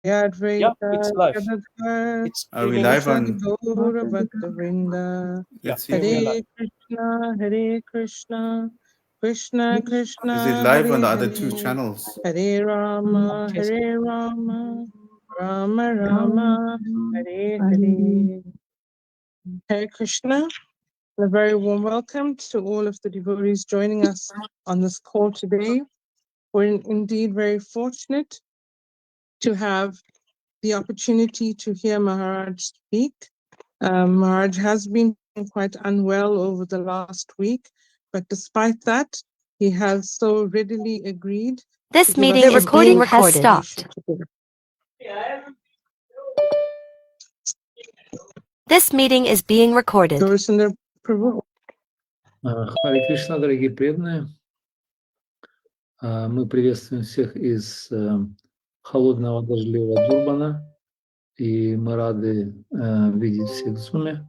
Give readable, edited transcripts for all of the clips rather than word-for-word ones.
Yeah, it's live. Are we live on? Let's see. Hare Krishna, Hare Krishna, Krishna Krishna. Is it live on the other Hare two channels? Hare Rama, Hare Rama, Rama Rama, Hare Hare. Hare Krishna. A very warm welcome to all of the devotees joining us on this call today. We're indeed very fortunate to have the opportunity to hear Maharaj speak. Maharaj has been quite unwell over the last week, but despite that, he has so readily agreed. This meeting is being recorded. This meeting is being recorded. Харе Кришна, дорогие преданные. Мы приветствуем всех из холодного дождливого Дурбана, и мы рады видеть всех в Zoom.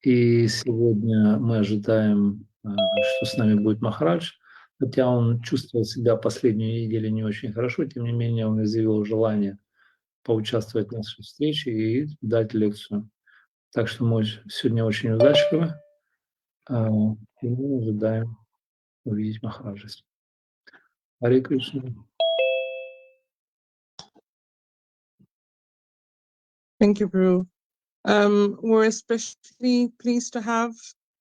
И сегодня мы ожидаем, что с нами будет Махарадж, хотя он чувствовал себя последнюю неделю не очень хорошо, тем не менее он изъявил желание поучаствовать в нашей встрече и дать лекцию. Так что мы сегодня очень удачливы, и мы ожидаем увидеть Махараджа. Харе Кришна. Thank you, Prabhu. We're especially pleased to have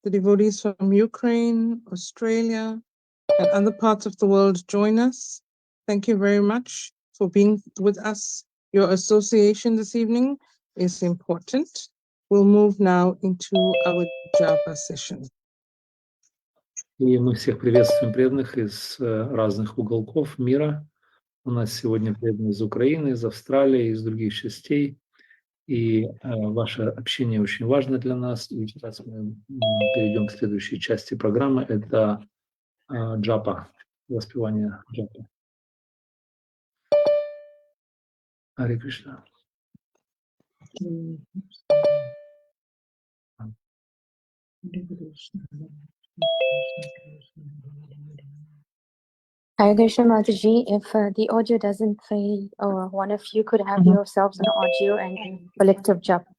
the devotees from Ukraine, Australia, and other parts of the world join us. Thank you very much for being with us. Your association this evening is important. We'll move now into our japa session. И мы всех приветствуем преданных из разных уголков мира. У нас сегодня преданные из Украины, из Австралии, из других частей. И ваше общение очень важно для нас. И сейчас мы перейдем к следующей части программы. Это джапа, воспевание джапы. Харе Кришна. Hare Krishna Mataji, if the audio doesn't play, or one of you could have yourselves an audio and collective japa.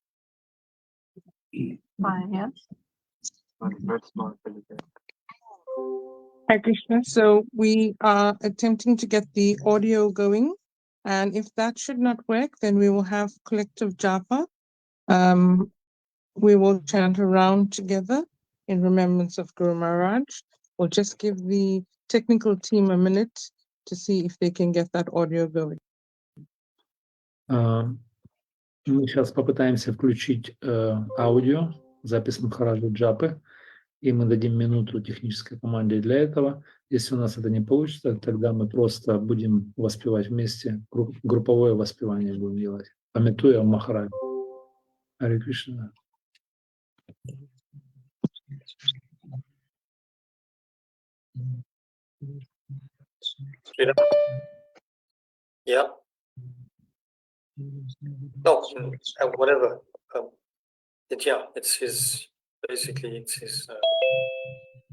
Hare Krishna. So we are attempting to get the audio going, and if that should not work, then we will have collective japa. We will chant around together in remembrance of Guru Maharaj. We'll just give the technical team a minute to see if they can get that audio going. Мы сейчас попытаемся включить аудио, запись Махараджа джапы, и мы дадим минуту технической команде для этого. Если у нас это не получится, тогда мы просто будем воспевать вместе, групповое воспевание будем делать, памятуя о Махараджа. Харе Кришна. Yeah. No, whatever. It's his, basically, it's his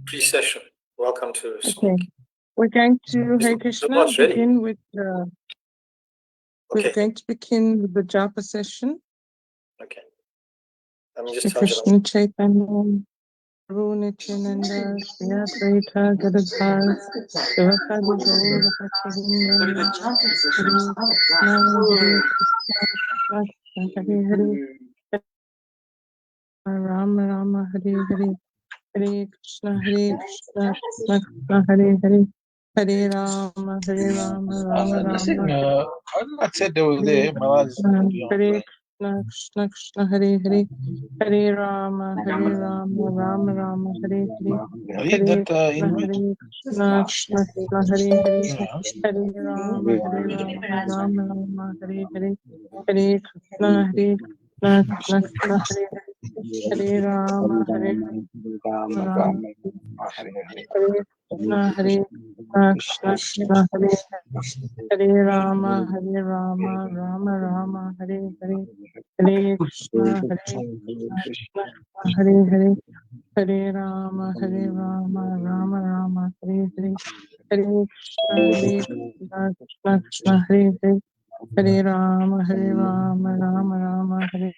pre-session. Welcome to speak. Okay. We're going to, Hare Krishna, begin with we're going to begin with the japa session. Okay. Let me just Shri Krishna Chaitanya, Prabhu Nityananda, Shri Advaita Gadadhar, Shivasadi Gaura Bhaktavinoda, Rama Rama Hare Hare, Hare Krishna Krishna Krishna Hare Hare, Hare Rama Rama Rama. I said they were there. Hare Krishna Krishna Hare Hare, Hare Rama Rama Rama Hare Hare, Hare Krishna Krishna Hare Hare, Hare Rama Rama Hare Hare, Hare Krishna Krishna Hare Hare, Hare Rama Rama Hare Krishna Krishna Hare Hare Rama Rama Rama Hare Hare, Hare Krishna Krishna Hare Hare, Hare Rama Rama Rama Hare Hare, Hare Krishna Krishna Hare Hare, Hare Rama, Rama Rama, Hare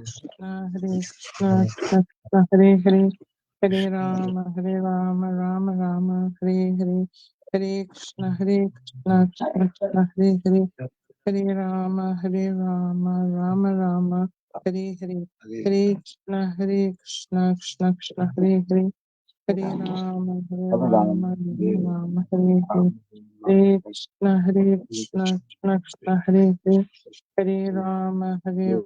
Krishna, Krishna Krishna, Hare Hare, Hare Rama, Rama Rama, Hare Hare, Hare Krishna, Krishna Krishna, Hare Hare, Hare Rama, Rama Rama, Hare Hare, Hare Krishna, Krishna Krishna, Hare Hare, Hare Rama, Rama Hare Hare, Hare Krishna, Krishna Krishna, Hare Hare, Hare Rama, Hare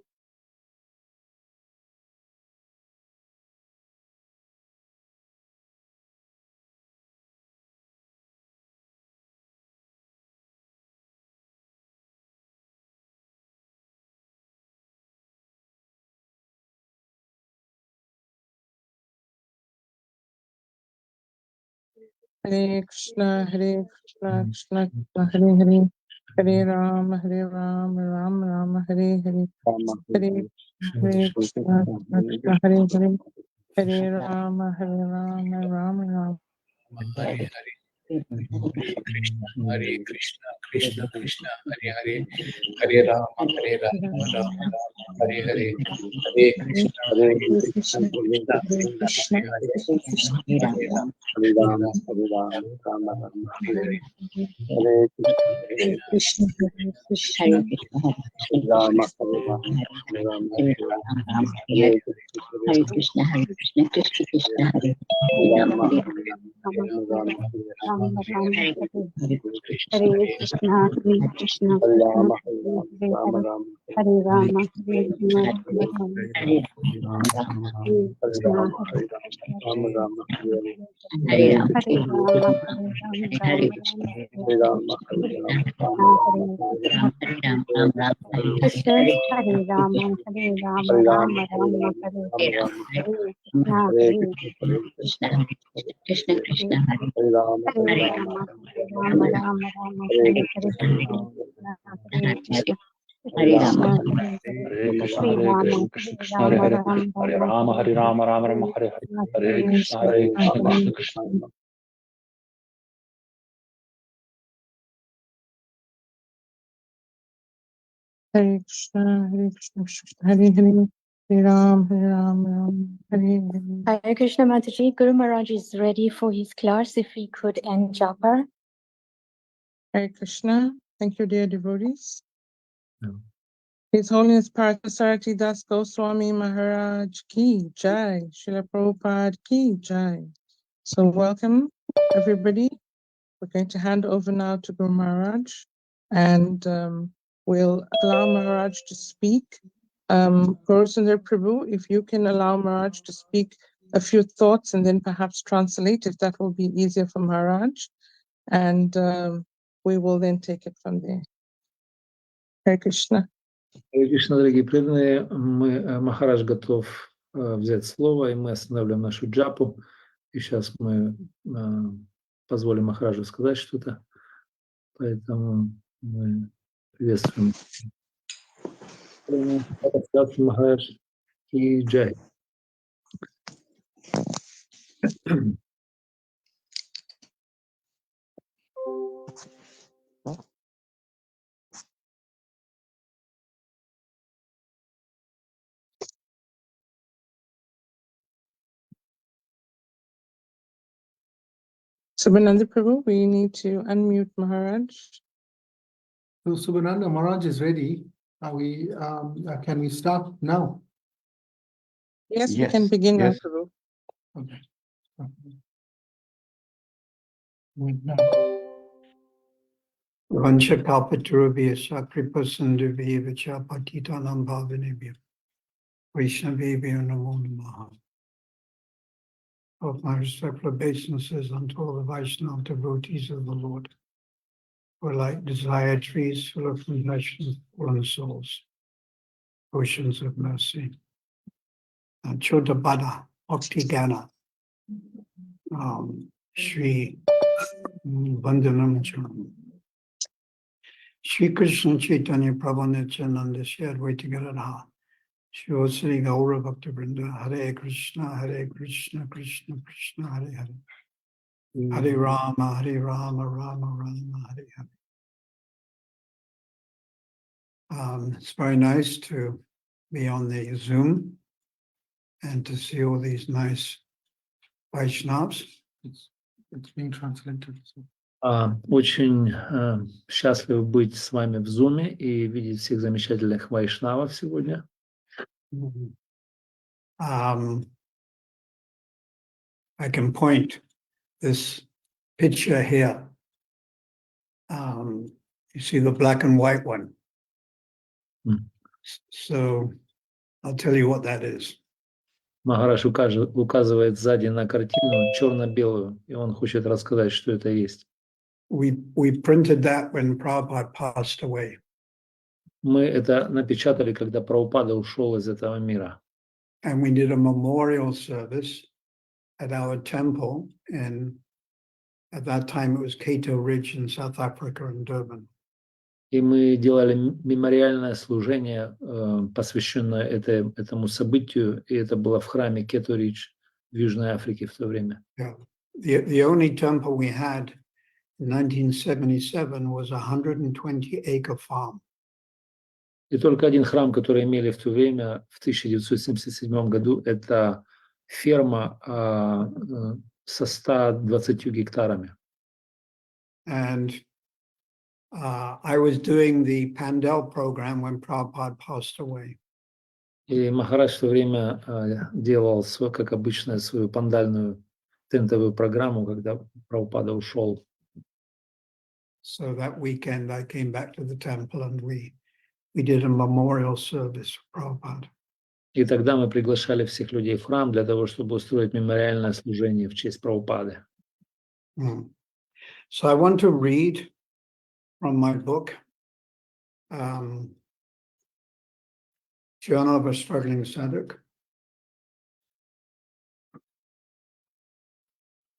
Krishna, Krishna Krishna, Hare Hare, Hare Rama, Rama Hare Hare, Hare Krishna, Krishna Hare Hare, Hare Rama, Rama Hare Krishna, Krishna Krishna, Hare Hare, Hare Rama, Rama Hare Hare, Hare Krishna, Krishna Krishna, Hare Hare, Hare Rama, Rama Hare Hare, Hare Krishna, Krishna Rama, Hare Krishna, Krishna Krishna, Hare Rama, Hare Krishna, Krishna Krishna, Hare Rama, Krishna Krishna Hare Rama Hare Rama Krishna Hare Hare, Hare Rama Rama Hare Hare, Hare Krishna Krishna Krishna. Hare Krishna, Hare Hare, Hare Ram, Hare Hare. Hare Krishna Mataji, Guru Maharaj is ready for his class. If we could end japa. Hare Krishna, thank you, dear devotees. His Holiness Partha Sarathi Das Goswami Maharaj Ki Jai, Srila Prabhupada Ki Jai. So welcome, everybody. We're going to hand over now to Guru Maharaj, and we'll allow Maharaj to speak. Guru Sundar Prabhu, if you can allow Maharaj to speak a few thoughts and then perhaps translate, if that will be easier for Maharaj, and we will then take it from there. Hare Krishna. Hare Кришна, дорогие преданные, Махарадж готов взять слово, и мы останавливаем нашу джапу. И сейчас мы позволим Махараджу сказать что-то. Поэтому мы приветствуем Махарадж и Джай. Subhananda Prabhu, we need to unmute Maharaj. So Subhananda Maharaj is ready. Can we start now? Yes, we can begin now, Prabhu. Okay. Vansha Kalpatarubhyasya Kripa Sindhuvya Vicha Patitanam Bhavanebhya Vaishnavebhyo Namo Namaha. Of my respectful obeisances unto all the Vaishnava devotees of the Lord, who are like desire trees full of compassion for the souls, oceans of mercy. Chodabada Bhakti Gana Shri Vandanam Janam Shri Krishna Chaitanya Prabhu Nityananda Shri Advaita Gadadhara Shri Vasari Gaura Bhakta Vrinda Hare Krishna Krishna Krishna Hare Hare Hare Rama, Hare Rama, Rama Rama, Hare Hare. It's very nice to be on the Zoom and to see all these nice Vaishnavas. It's being translated. Очень счастлив быть с вами в Зуме и видеть всех замечательных вайшнавов сегодня. I can point this picture here. You see the black and white one. So I'll tell you what that is. Махарадж указывает сзади на картину черно-белую, и он хочет рассказать, что это есть. We printed that when Prabhupada passed away. Мы это напечатали, когда Прабхупада ушел из этого мира. And we did a memorial service at our temple at that time it was Cato Ridge in South Africa and Durban. И мы делали мемориальное служение, посвященное этому событию, и это было в храме Кето-Ридж в Южной Африке в то время. Yeah. The only temple we had in 1977 was a 120-acre farm. И только один храм, который имели в то время, в 1977 году, это ферма со 120 гектарами. And I was doing the Pandel program when Prabhupada passed away. И Махарадж в то время делал, как обычно, свою пандальную тентовую программу, когда Прабхупада ушел. So that weekend I came back to the temple and we did a memorial service for Prabhupada. И тогда мы приглашали всех людей в храм для того, чтобы устроить мемориальное служение в честь Прабхупады. So I want to read from my book, Journal of a Struggling Sadhak.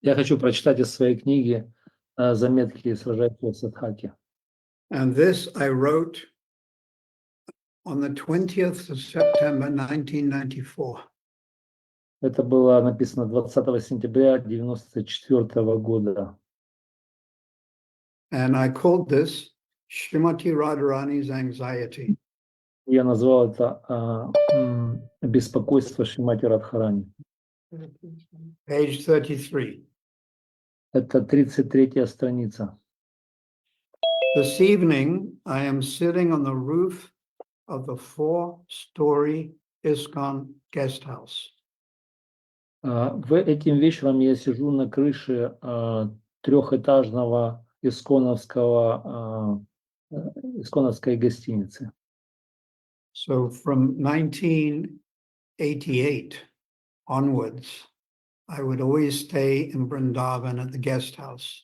Я хочу прочитать из своей книги заметки сражающегося садхаки. And this I wrote on the 20th of September 1994. Это было написано 20 сентября 1994 года. And I called this Srimati Radharani's Anxiety. Я назвал это «Беспокойство Шримати Радхарани». Page 33. Это 33-я страница. This evening, I am sitting on the roof of the 4-story ISKCON guest house. Этим вечером я сижу на крыше трехэтажного исконовской гостиницы. So from 1988 onwards, I would always stay in Vrindavan at the guest house.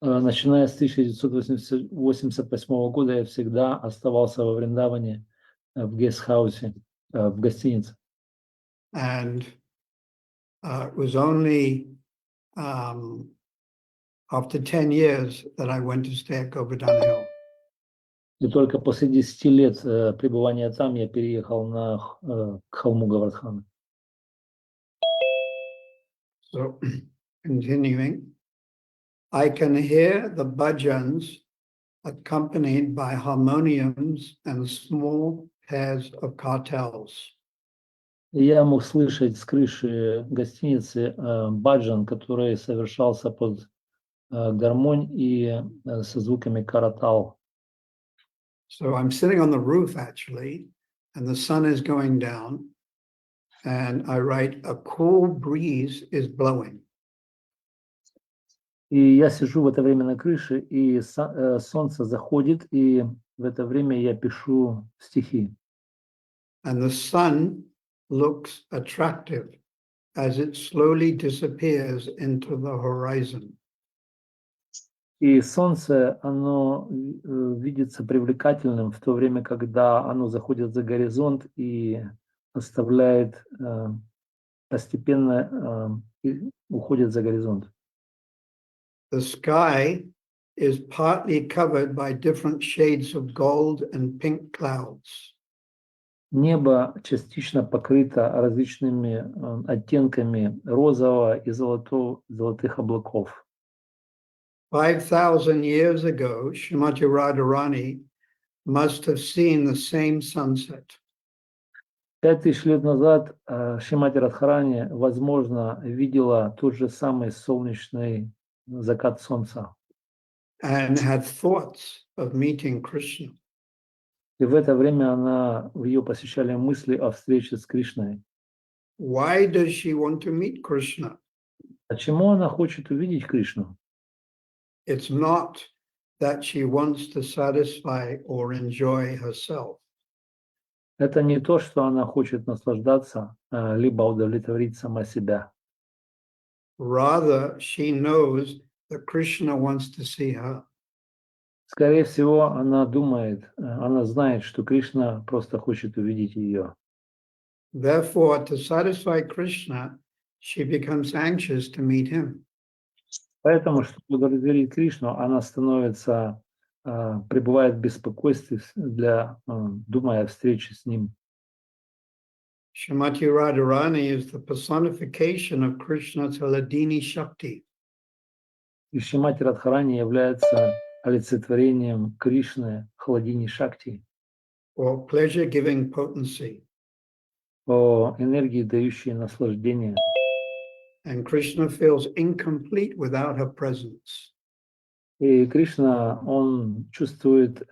Начиная с 1988 года я всегда оставался во Вриндаване в гестхаусе, в гостинице. And it was only after 10 years that I went to stay at Govardhan Hill. И только после 10 лет пребывания там я переехал к холму Говардхана. So, continuing, I can hear the bhajans accompanied by harmoniums and small pairs of kartals. Я мог слышать с крыши гостиницы баджан, который совершался под гармонь и со звуками каратал. So I'm sitting on the roof actually, and the sun is going down, and I write, a cool breeze is blowing. И я сижу в это время на крыше, и солнце заходит, и в это время я пишу стихи. And the sun looks attractive as it slowly disappears into the horizon. И солнце, оно видится привлекательным в то время, когда оно заходит за горизонт и оставляет постепенно уходит за горизонт. The sky is partly covered by different shades of gold and pink clouds. Небо частично покрыто различными оттенками розового и золотых облаков. 5,000 years ago, Srimati Radharani must have seen the same sunset. 5000 лет назад Шримати Радхарани, возможно, видела тот же самый солнечный закат солнца. And had thoughts of meeting Krishna. И в это время ее посещали мысли о встрече с Кришной. Why does she want to meet Krishna? Почему она хочет увидеть Кришну? It's not that she wants to satisfy or enjoy herself. Это не то, что она хочет наслаждаться, либо удовлетворить сама себя. Rather, she knows that Krishna wants to see her. Скорее всего, она знает, что Кришна просто хочет увидеть ее. Therefore, to satisfy Krishna, she becomes anxious to meet him. Поэтому, чтобы удовлетворить Кришну, она пребывает в беспокойстве, думая о встрече с ним. Srimati Radharani is the personification of Krishna's Haladini Shakti. И Шримати Радхарани является олицетворением Кришны, Халадини Шакти, Or pleasure-giving potency. о энергии, дающей наслаждение. And Krishna feels incomplete without her presence. И Кришна, он чувствует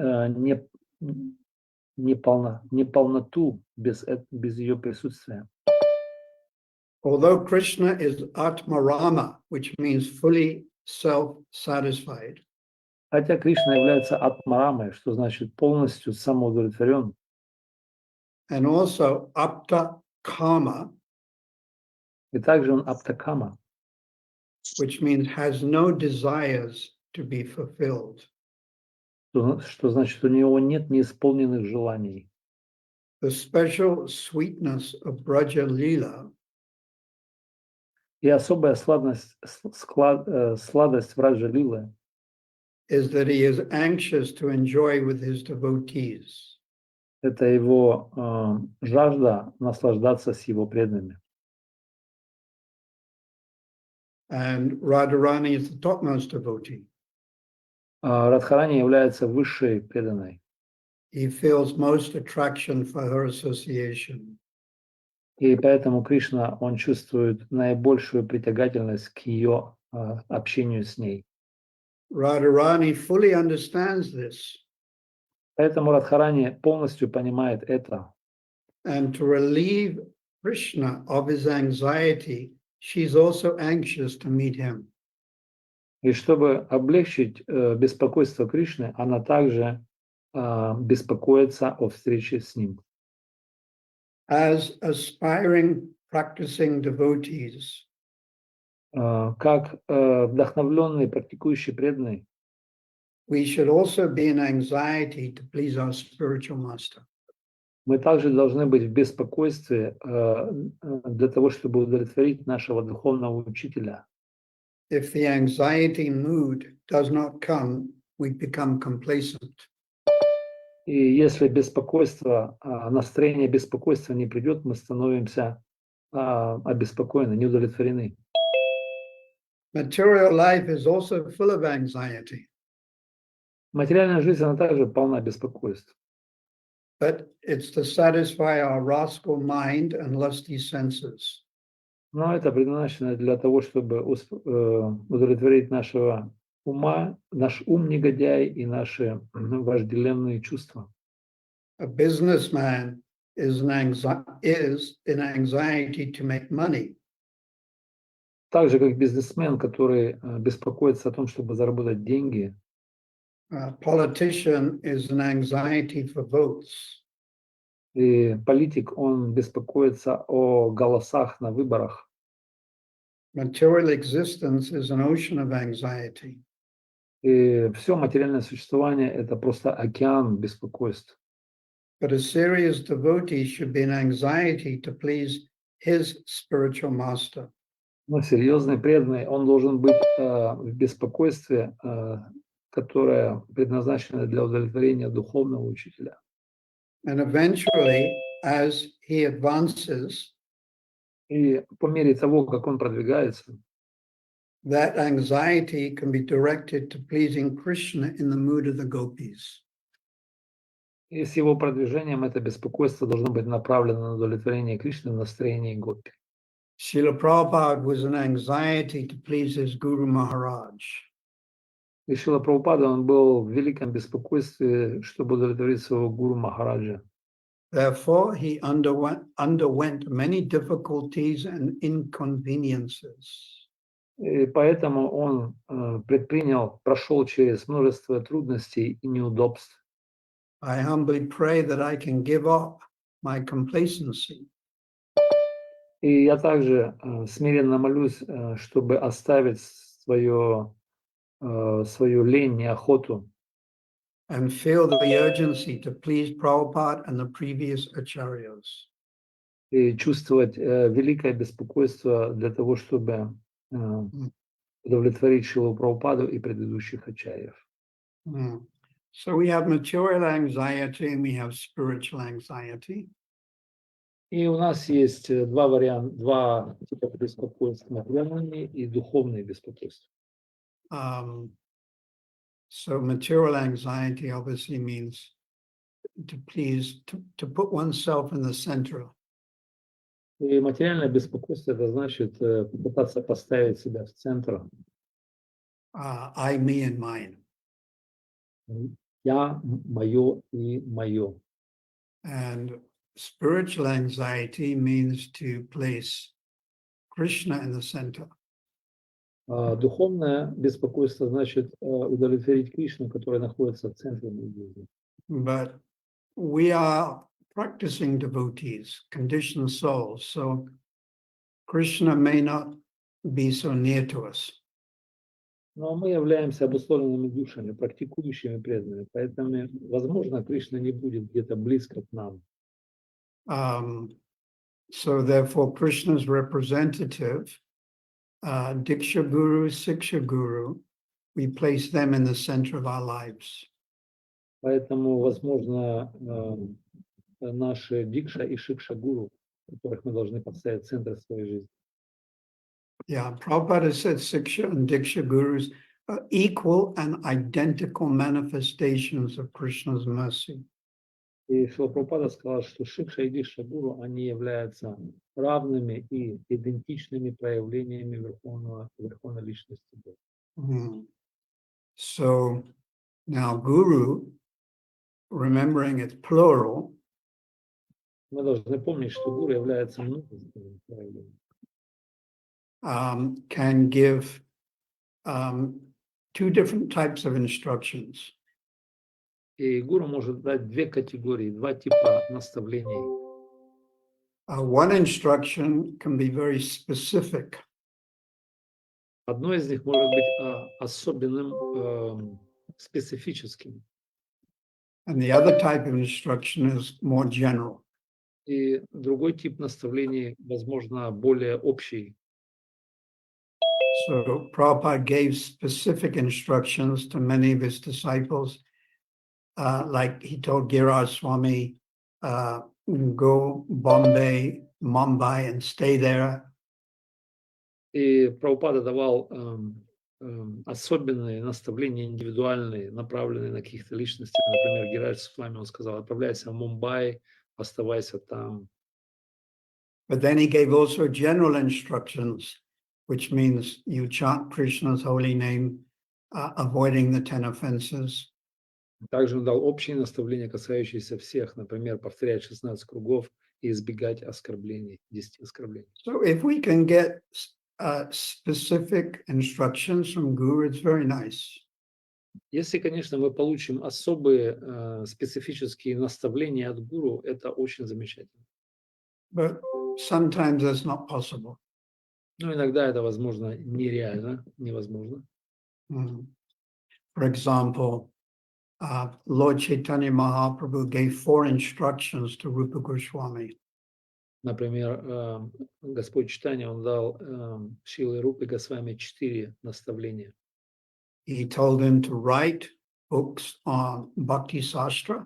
неполноту без ее присутствия. Although Krishna is Atmarama, which means fully self-satisfied, Хотя Кришна является Атмарамой, что значит полностью самоудовлетворен, and also Apta Kama, и также он Аптакама, which means has no desires to be fulfilled. что значит у него нет неисполненных желаний. The special sweetness of Braja Leela И особая сладость Враджа Лилы is that he is anxious to enjoy with his devotees. это его жажда наслаждаться с его преданными. And Radharani is the topmost devotee. Радхарани является высшей преданной. He feels most attraction for her association. И поэтому Кришна, он чувствует наибольшую притягательность к ее общению с ней. Radharani fully understands this. Поэтому Радхарани полностью понимает это. And to relieve Krishna of his anxiety, she's also anxious to meet him. И чтобы облегчить беспокойство Кришны, она также беспокоится о встрече с ним. As aspiring practicing devotees, Как вдохновленный, практикующий преданный, we should also be in anxiety to please our spiritual master. мы также должны быть в беспокойстве для того, чтобы удовлетворить нашего духовного учителя. If the anxiety mood does not come, we become complacent. И если настроение беспокойства не придет, мы становимся обеспокоены, неудовлетворены. Material life is also full of anxiety, Материальная жизнь, она также полна беспокойств. but it's to satisfy our rascal mind and lusty senses. Но это предназначено для того, чтобы удовлетворить нашего ума, наш ум негодяй и наши вожделенные чувства. A businessman is in anxiety to make money. Так же, как бизнесмен, который беспокоится о том, чтобы заработать деньги. A politician is in anxiety for votes. И политик, он беспокоится о голосах на выборах. Material existence is an ocean of anxiety. И все материальное существование – это просто океан беспокойств. But a serious devotee should be in anxiety to please his spiritual master. Но серьезный преданный, он должен быть в беспокойстве, которое предназначено для удовлетворения духовного учителя. And eventually, as he advances, И по мере того, как он продвигается, that anxiety can be directed to pleasing Krishna in the mood of the gopis. и с его продвижением это беспокойство должно быть направлено на удовлетворение Кришны в настроении гопи. Srila Prabhupada was an anxiety to please his Guru Maharaj. И Шрила Прабхупада, он был в великом беспокойстве, чтобы удовлетворить своего гуру Махараджа. Therefore, he underwent many difficulties and inconveniences. И поэтому он прошел через множество трудностей и неудобств. I humbly pray that I can give up my complacency И я также смиренно молюсь, чтобы оставить свою лень, неохоту, and feel the urgency to please Prabhupada and the previous acharyas. и чувствовать великое беспокойство для того, чтобы удовлетворить Шрилу Прабхупаду и предыдущих ачарьев. So we have material anxiety and we have spiritual anxiety. И у нас есть два типа беспокойства: материальные и духовные беспокойства. So material anxiety obviously means to please, to put oneself in the center. И материальное беспокойство — это значит попытаться поставить себя в центр. I, me, and mine. Я, мое и мое. And spiritual anxiety means to place Krishna in the center. Духовное беспокойство значит удовлетворить Кришну, который находится в центре моей жизни. But we are practicing devotees, conditioned souls, so Krishna may not be so near to us. Но мы являемся обусловленными душами, практикующими преданными, поэтому, возможно, Кришна не будет где-то близко к нам. So therefore, Krishna's representative, Diksha Guru, Siksha Guru, we place them in the center of our lives. Поэтому, возможно, наши Дикша и Шикша Гуру, которых мы должны поставить в центр своей жизни. Yeah, Prabhupada said Siksha and Diksha Gurus are equal and identical manifestations of Krishna's mercy. И Шрила Прабхупада сказал, что Шикша и Дикша Гуру, они являются равными и идентичными проявлениями Верховной Личности Бога. So now Guru, remembering it's plural, Мы должны помнить, что Гуру является множественным проявлением. Can give two different types of instructions. И Гуру может дать две категории, два типа наставлений. One instruction can be very specific. Одно из них может быть особенным, специфическим. And the other type of instruction is more general. И другой тип наставлений, возможно, более общий. So Prabhupada gave specific instructions to many of his disciples. Like he told Giriraj Swami, go Bombay, Mumbai and stay there. И Прабхупада давал особенные наставления, индивидуальные, направленные на каких-то личностей. Например, Гирирадж Свами, он сказал: отправляйся в Мумбай, оставайся там. But then he gave also general instructions, which means you chant Krishna's holy name, avoiding the 10 offenses. Также он дал общие наставления, касающиеся всех, например, повторять 16 кругов и избегать оскорблений, 10 оскорблений. So if we can get specific instructions from Guru, it's very nice. Если, конечно, мы получим особые специфические наставления от Гуру, это очень замечательно. But sometimes that's not possible. Но иногда это, возможно, нереально, невозможно. For example, Lord Chaitanya Mahaprabhu gave 4 instructions to Rupa Goswami. Например, Господь Чайтанья, он дал Шриле Рупе Госвами 4 наставления. He told him to write books on Bhakti Sastra.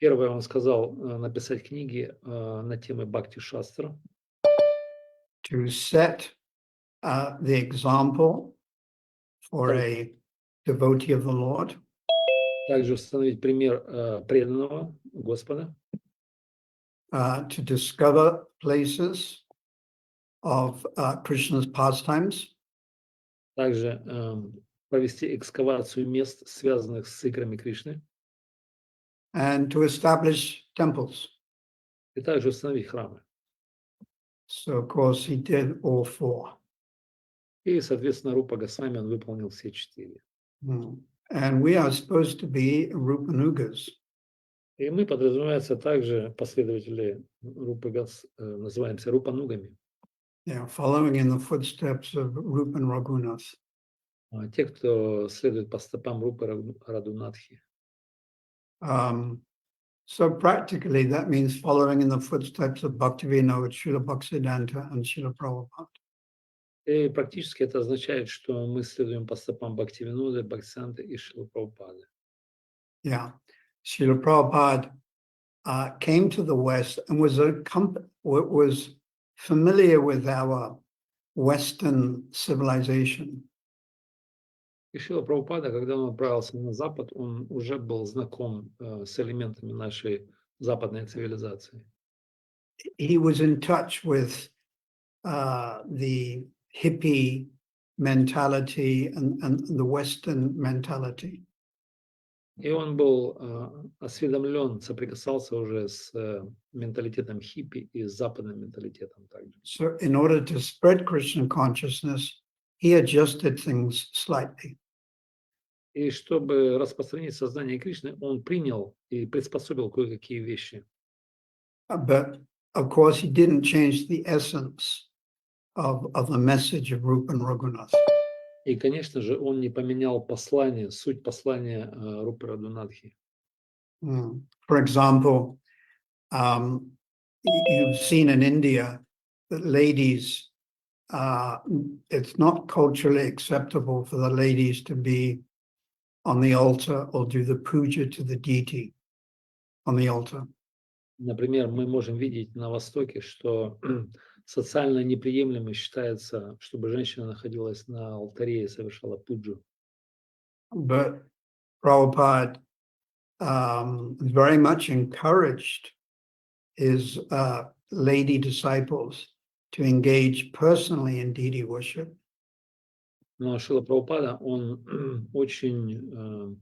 Первое, он сказал написать книги на темы Бхакти-шастра, to set the example for a devotee of the Lord, также установить пример преданного Господа, to discover places of Krishna's pastimes, также провести экскавацию мест, связанных с икрами Кришны, and to establish temples. и также установить храмы. So, of course, he did all four. И, соответственно, Рупа Госвами, он выполнил все 4. And we are supposed to be Rupanugas. И мы, подразумевается, также последователи Рупы называемся Рупанугами. Yeah, following in the footsteps of Rupa and Raghunath. Те, кто следует по стопам Рупы Радунатхи. So practically, that means following in the footsteps of Bhaktivinoda, Srila Bhaktisiddhanta, and Srila Prabhupada. И практически это означает, что мы следуем по стопам Бхактивиноды, Бхактисиданты и Шрила Прабхупады. Yeah, Srila Prabhupada came to the West and was familiar with our Western civilization. И Шрила Прабхупада, когда он отправился на Запад, он уже был знаком с элементами нашей западной цивилизации. He was in touch with the hippie mentality and the Western mentality. И он был осведомлен, соприкасался уже с менталитетом хиппи и с западным менталитетом также. So in order to spread Krishna consciousness, he adjusted things slightly. И чтобы распространить сознание Кришны, он принял и приспособил кое-какие вещи. But of course, he didn't change the essence of the message of Rupa and Raghunath. И, конечно же, он не поменял послание, суть послания Рупы Радунатхи. For example, you've seen in India that ladies, it's not culturally acceptable for the ladies to be on the altar or do the puja to the deity on the altar. Например, мы можем видеть на Востоке, что социально неприемлемо считается, чтобы женщина находилась на алтаре и совершала пуджу. But Prabhupada very much encouraged his lady disciples to engage personally in deity worship. Но Шрила Прабхупада, он очень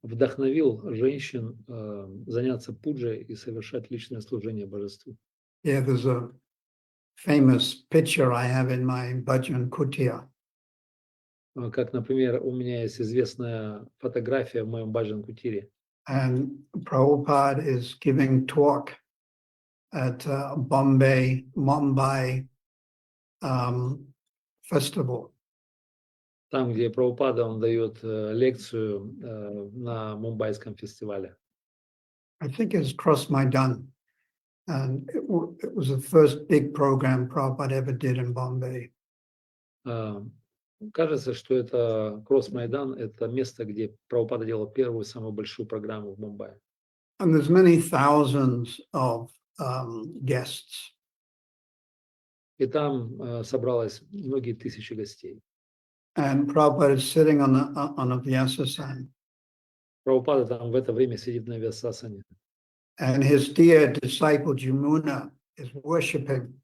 вдохновил женщин заняться пуджей и совершать личное служение божеству. Yeah, there's a famous picture I have in my bhajan kutia. Как, например, у меня есть известная фотография в моем баджан-кутире. And Prabhupada is giving talk at Mumbai festival. Там, где Прабхупада, он дает лекцию на Мумбайском фестивале. I think it's Cross Maidan. And it was the first big program Prabhupada ever did in Bombay. Кажется, что это Кросс-Майдан, это место, где Прабхупада делал первую, самую большую программу в Мумбаи. And there's many thousands of guests. И там собралось многие тысячи гостей. And Prabhupada is sitting on a Vyasasana. Прабхупада там в это время сидит на Вьясасане. And his dear disciple Jamuna is worshiping.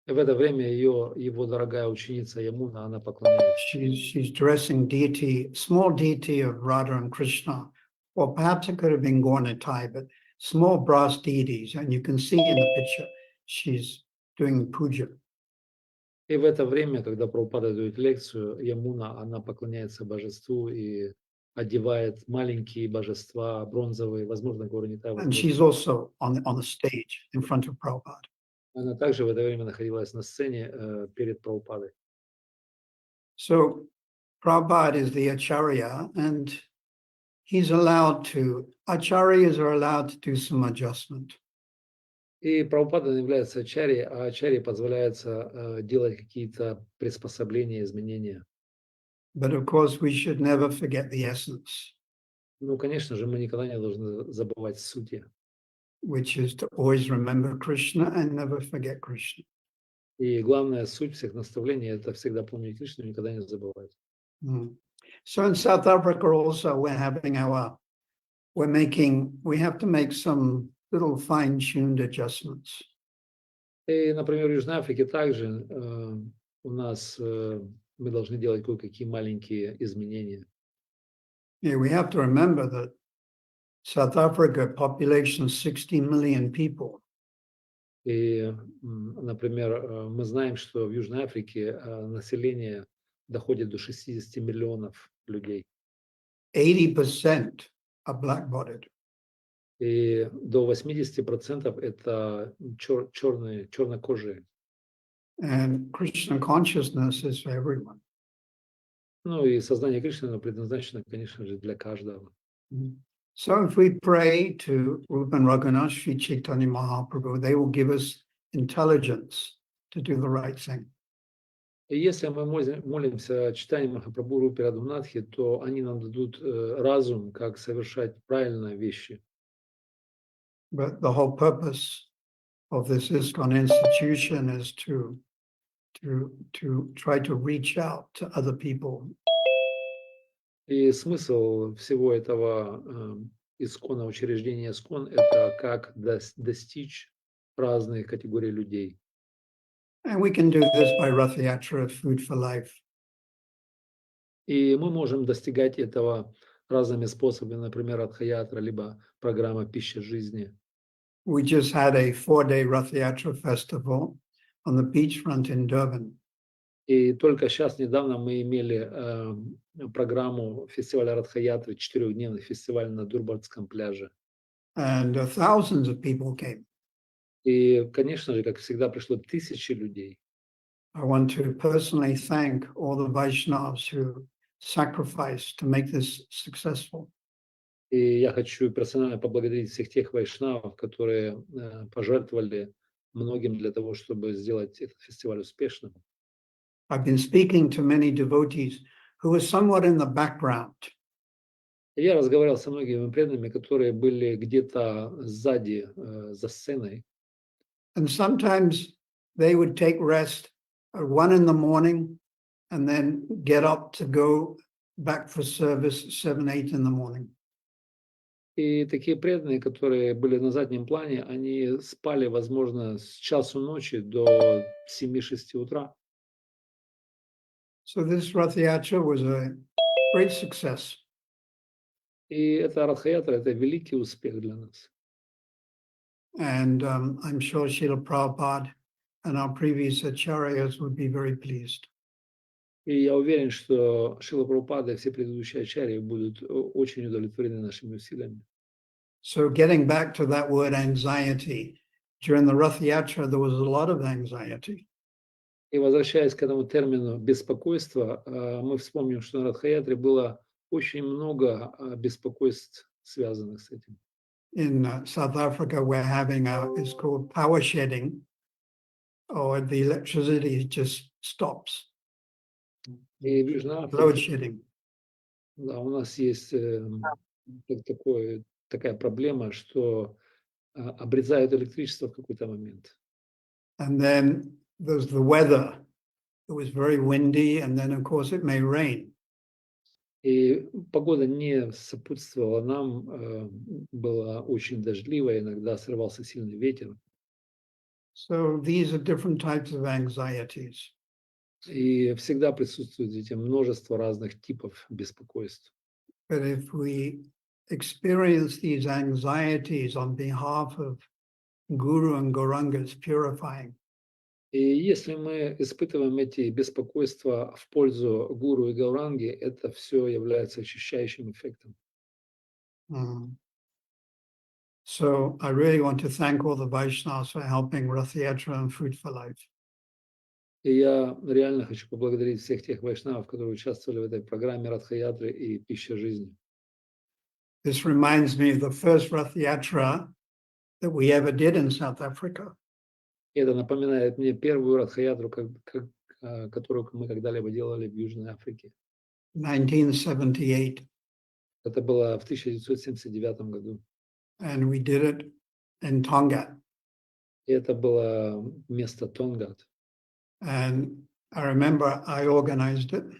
И в это время его дорогая ученица Ямуна, она поклоняется. She's dressing deity, small deity of Radha and Krishna, or perhaps it could have been Gaurnitai, but small brass deities. And you can see in the picture, she's doing puja. И в это время, когда Прабхупада дает лекцию, Ямуна, она поклоняется божеству и одевает маленькие божества, бронзовые, возможно, Gaurnitai. And she's also on the stage in front of Prabhupada. Она также в это время находилась на сцене перед Прабхупадой. So Prabhupada is the acharya, and acharyas are allowed to do some adjustment. И Прабхупада является ачарьей, а ачарье позволяется делать какие-то приспособления, изменения. But of course, we should never forget the essence. Ну, конечно же, мы никогда не должны забывать сути. which is to always remember Krishna and never forget Krishna. И главная суть всех наставлений – это всегда помнить Кришну и никогда не забывать. Mm. So in South Africa also we have to make some little fine-tuned adjustments. И, например, в Южной Африке также у нас мы должны делать кое-какие маленькие изменения. Yeah, we have to remember that South Africa population 60 million people. И, например, мы знаем, что в Южной Африке население доходит до 60 миллионов людей. 80% are black-bodied. И до 80% это чернокожие. And Krishna consciousness is for everyone. Ну и сознание Кришны предназначено, конечно же, для каждого. So if we pray to Rupa and Raghunath, Sri Chaitanya Mahaprabhu, they will give us intelligence to do the right thing. И если мы молимся читанию Махапрабху Рупи Радхунатхи, то они нам дадут разум, как совершать правильные вещи. But the whole purpose of this ISKCON institution is to try to reach out to other people. И смысл всего этого ИСККОНа, учреждения ИСККОН, это как достичь разных категорий людей. And we can do this by Rath Yatra, Food for Life. И мы можем достигать этого разными способами, например, Радхаятра, либо программа «Пища жизни». We just had a 4-day Rath Yatra festival on the beachfront in Durban. И только сейчас, недавно, мы имели программу фестиваля Радхаятры, 4-дневный фестиваль на Дурбанском пляже. And thousands of people came. И, конечно же, как всегда, пришло тысячи людей. I want to personally thank all the Vaishnavas who sacrificed to make this successful. И я хочу персонально поблагодарить всех тех вайшнавов, которые пожертвовали многим для того, чтобы сделать этот фестиваль успешным. I've been speaking to many devotees who were somewhat in the background. И я разговаривал со многими преданными, которые были где-то сзади, за сценой. And sometimes they would take rest at 1 in the morning and then get up to go back for service at 7, 8 in the morning. И такие преданные, которые были на заднем плане, они спали, возможно, с часу ночи до 7-6 утра. So this Rath Yatra was a great success. И это Радхаятра, это великий успех для нас. And I'm sure Srila Prabhupada and our previous acharyas would be very pleased. И я уверен, что Шрила Прабхупада и все предыдущие ачарьи будут очень удовлетворены нашими усилиями. So getting back to that word anxiety, during the Rath Yatra, there was a lot of anxiety. И возвращаясь к этому термину беспокойства, мы вспомним, что на Радхаятре было очень много беспокойств, связанных с этим. In South Africa, we're having it's called power shedding, or the electricity just stops. И в Южной Load Африке, shedding. да, у нас есть такая проблема, что обрезают электричество в какой-то момент. And then there's the weather. It was very windy, and then of course it may rain. И погода не сопутствовала нам, была очень дождливая, иногда срывался сильный ветер. So these are different types of anxieties. И всегда присутствует эти множество разных типов беспокойств. But if we experience these anxieties on behalf of Guru and Gauranga, it's purifying. И если мы испытываем эти беспокойства в пользу гуру и гауранги, это все является очищающим эффектом. So I really want to thank all the Vaishnavas for helping Rath Yatra and Food for Life. И я реально хочу поблагодарить всех тех вайшнавов, которые участвовали в этой программе Радхаятры и «Пища жизни». This reminds me of the first Rath Yatra that we ever did in South Africa. И это напоминает мне первую Радхаятру, которую мы когда-либо делали в Южной Африке. 1978. Это было в 1979 году. And we did it in Tonga. И это было место Тонгат. And I remember I organized it.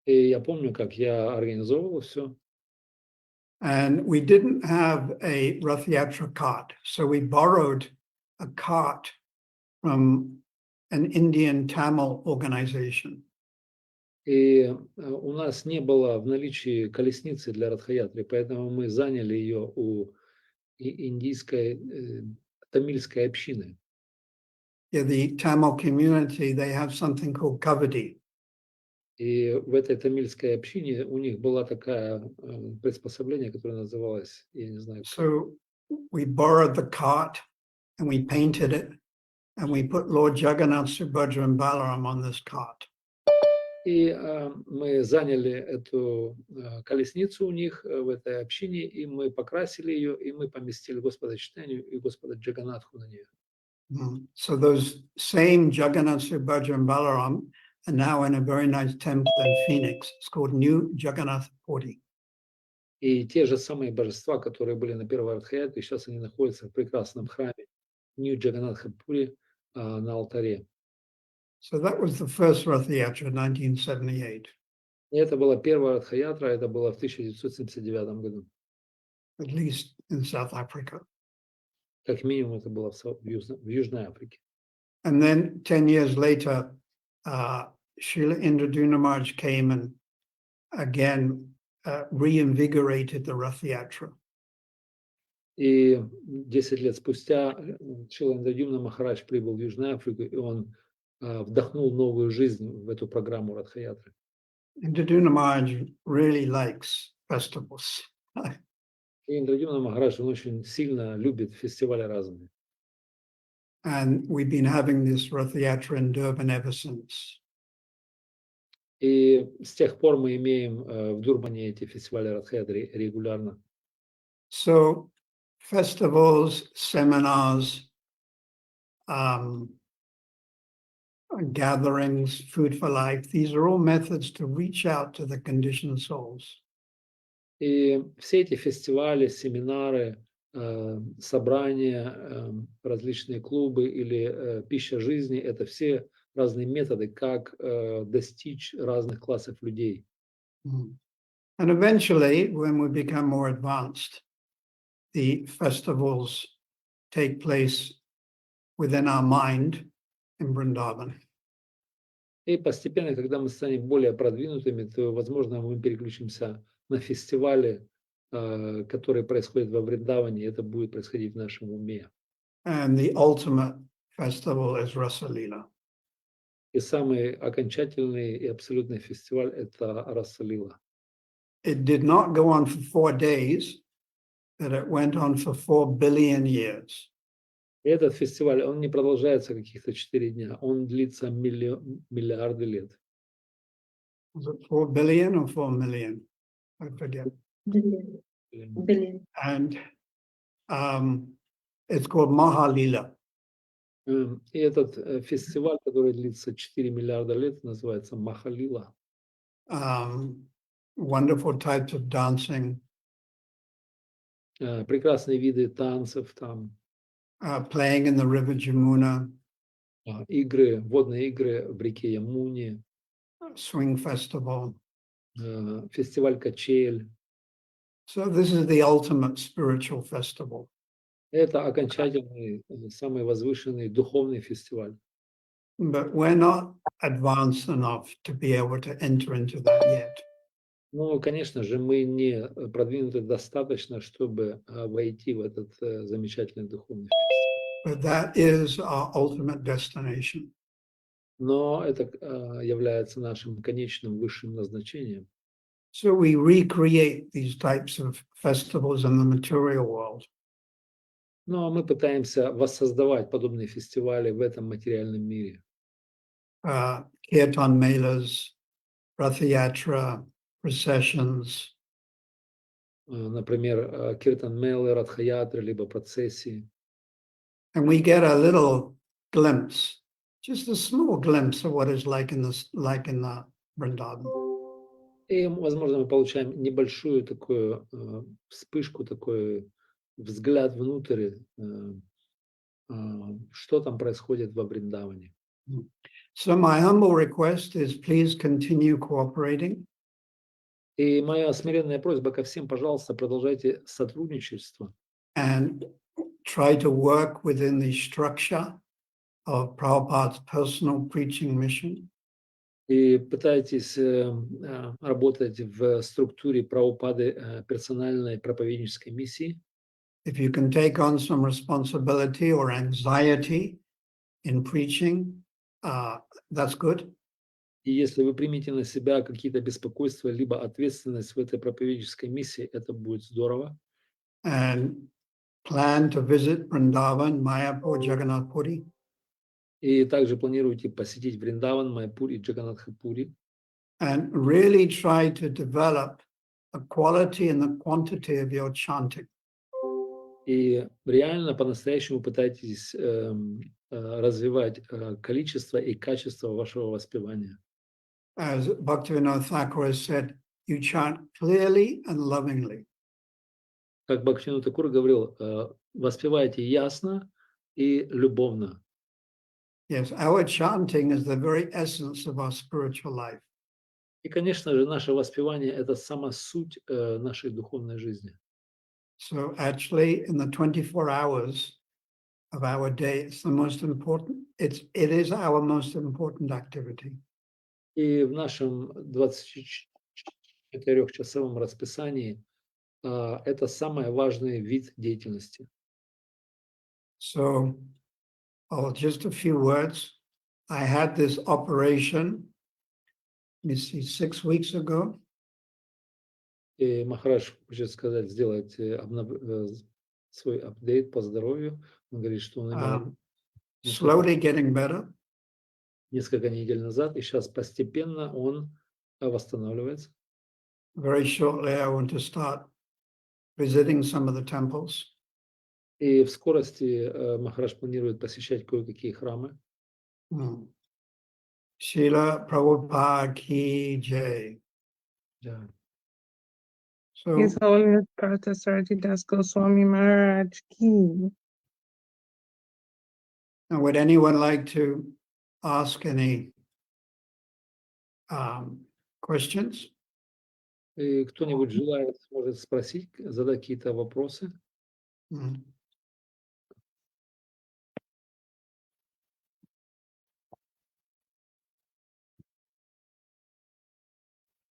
И я помню, как я организовывал все. And we didn't have a Rath Yatra cart. So we borrowed a cart from an Indian Tamil organization. И у нас не было в наличии колесницы для Радхаятры, поэтому мы заняли ее у индийской тамильской общины. In the Tamil community, they have something called kavadi. И в этой тамильской общине у них было такое приспособление, которое называлось, я не знаю. So we borrowed the cart and we painted it and we put Lord Jagannath, Subhadra and Balaram on this cart. И мы заняли эту колесницу у них в этой общине, и мы покрасили ее, и мы поместили Господа Чайтанью и Господа Джаганатху на нее. So those same Jagannath, Subhadra and Balaram are now in a very nice temple in Phoenix. It's called New Jagannath Puri. И те же самые божества, которые были на первой Радхаятре, сейчас они находятся в прекрасном храме Нью Джаганатха-Пури на алтаре. So that was the first Rath Yatra in 1978. И это была первая Радхаятра, это было в 1979 году. At least in South Africa. Как минимум это было в Южной Африке. And then 10 years later, Srila Indraduna Maharaj came and again reinvigorated the Rath Yatra. И 10 лет спустя Шрила Индрадюмна Махарадж прибыл в Южную Африку, и он вдохнул новую жизнь в эту программу Радхаятры. Indraduna Maharaj really likes festivals. И Индрадюмна Махарадж, он очень сильно любит фестивали разные. And we've been having this Rath Yatra in Durban ever since. И с тех пор мы имеем в Дурбане эти фестивали Радхаятры регулярно. So festivals, seminars, gatherings, food for life, these are all methods to reach out to the conditioned souls. И все эти фестивали, семинары, собрания, различные клубы или пища жизни, это все разные методы, как достичь разных классов людей. And eventually, when we become more advanced, the festivals take place within our mind in Vrindavan. И постепенно, когда мы станем более продвинутыми, то, возможно, мы переключимся на фестивали, которые происходят во Вриндаване, и это будет происходить в нашем уме. And the ultimate festival is Rasa Leela. И самый окончательный и абсолютный фестиваль – это Раса Лила. It did not go on for 4 days, but it went on for 4 billion years. И этот фестиваль, он не продолжается каких-то 4 дня, он длится миллиарды лет. Was it 4 billion or 4 million? I forget. Billion. And it's called Mahalila. И этот фестиваль, который длится 4 миллиарда лет, называется Махалила. Wonderful types of dancing, Прекрасные виды танцев, там, playing in the river Jamuna, игры, водные игры в реке Ямуни, swing festival. фестиваль качель. So this is the ultimate spiritual festival. Это окончательный, самый возвышенный духовный фестиваль. But we're not advanced enough to be able to enter into that yet. Ну, конечно же, мы не продвинуты достаточно, чтобы войти в этот замечательный духовный фестиваль. But that is our ultimate destination. Но это является нашим конечным высшим назначением. So we recreate these types of festivals in the material world. Но мы пытаемся воссоздавать подобные фестивали в этом материальном мире. Kirtan melas, Rath Yatra, processions. Например, киртан-мелы, радхаятры, либо процессии. And we get a little glimpse, just a small glimpse of what it's like in the Vrindavan. И, возможно, мы получаем небольшую такую вспышку, такой взгляд внутрь, что там происходит во Вриндаване. So my humble request is please continue cooperating. И моя смиренная просьба ко всем, пожалуйста, продолжайте сотрудничество. And try to work within the structure of Prabhupada's personal preaching mission. И пытайтесь работать в структуре Прабхупады персональной проповеднической миссии. If you can take on some responsibility or anxiety in preaching, that's good. И если вы примете на себя какие-то беспокойства либо ответственность в этой проповеднической миссии, это будет здорово. And plan to visit Vrindavan, Mayapur, Jagannath Puri. И также планируете посетить Вриндаван, Майяпур и Джаганнатхапури. And really try to develop the quality and the quantity of your chanting. И реально по-настоящему пытайтесь развивать количество и качество вашего воспевания. As Bhaktivinoda Thakur has said, you chant clearly and lovingly. Как Бхактивинода Тхакур говорил, воспевайте ясно и любовно. Yes, our chanting is the very essence of our spiritual life. И, конечно же, наше воспевание – это сама суть нашей духовной жизни. So actually, in the 24 hours of our day, it's the most important, it is our most important activity. И в нашем 24-часовом расписании это самый важный вид деятельности. So, just a few words. I had this operation, let me see, 6 weeks ago. И Махарадж хочет сказать, сделать свой апдейт по здоровью. Он говорит, что он имел Slowly getting better. несколько недель назад, и сейчас постепенно он восстанавливается. Very shortly, I want to start visiting some of the temples. И в скорости Махарадж планирует посещать кое-какие храмы. Srila Prabhupada ki jai. Да. So, His Holiness Partha Sarathi Das Goswami Maharaj Ki. now would anyone like to ask any questions? И кто-нибудь желает, может спросить, задать какие-то вопросы?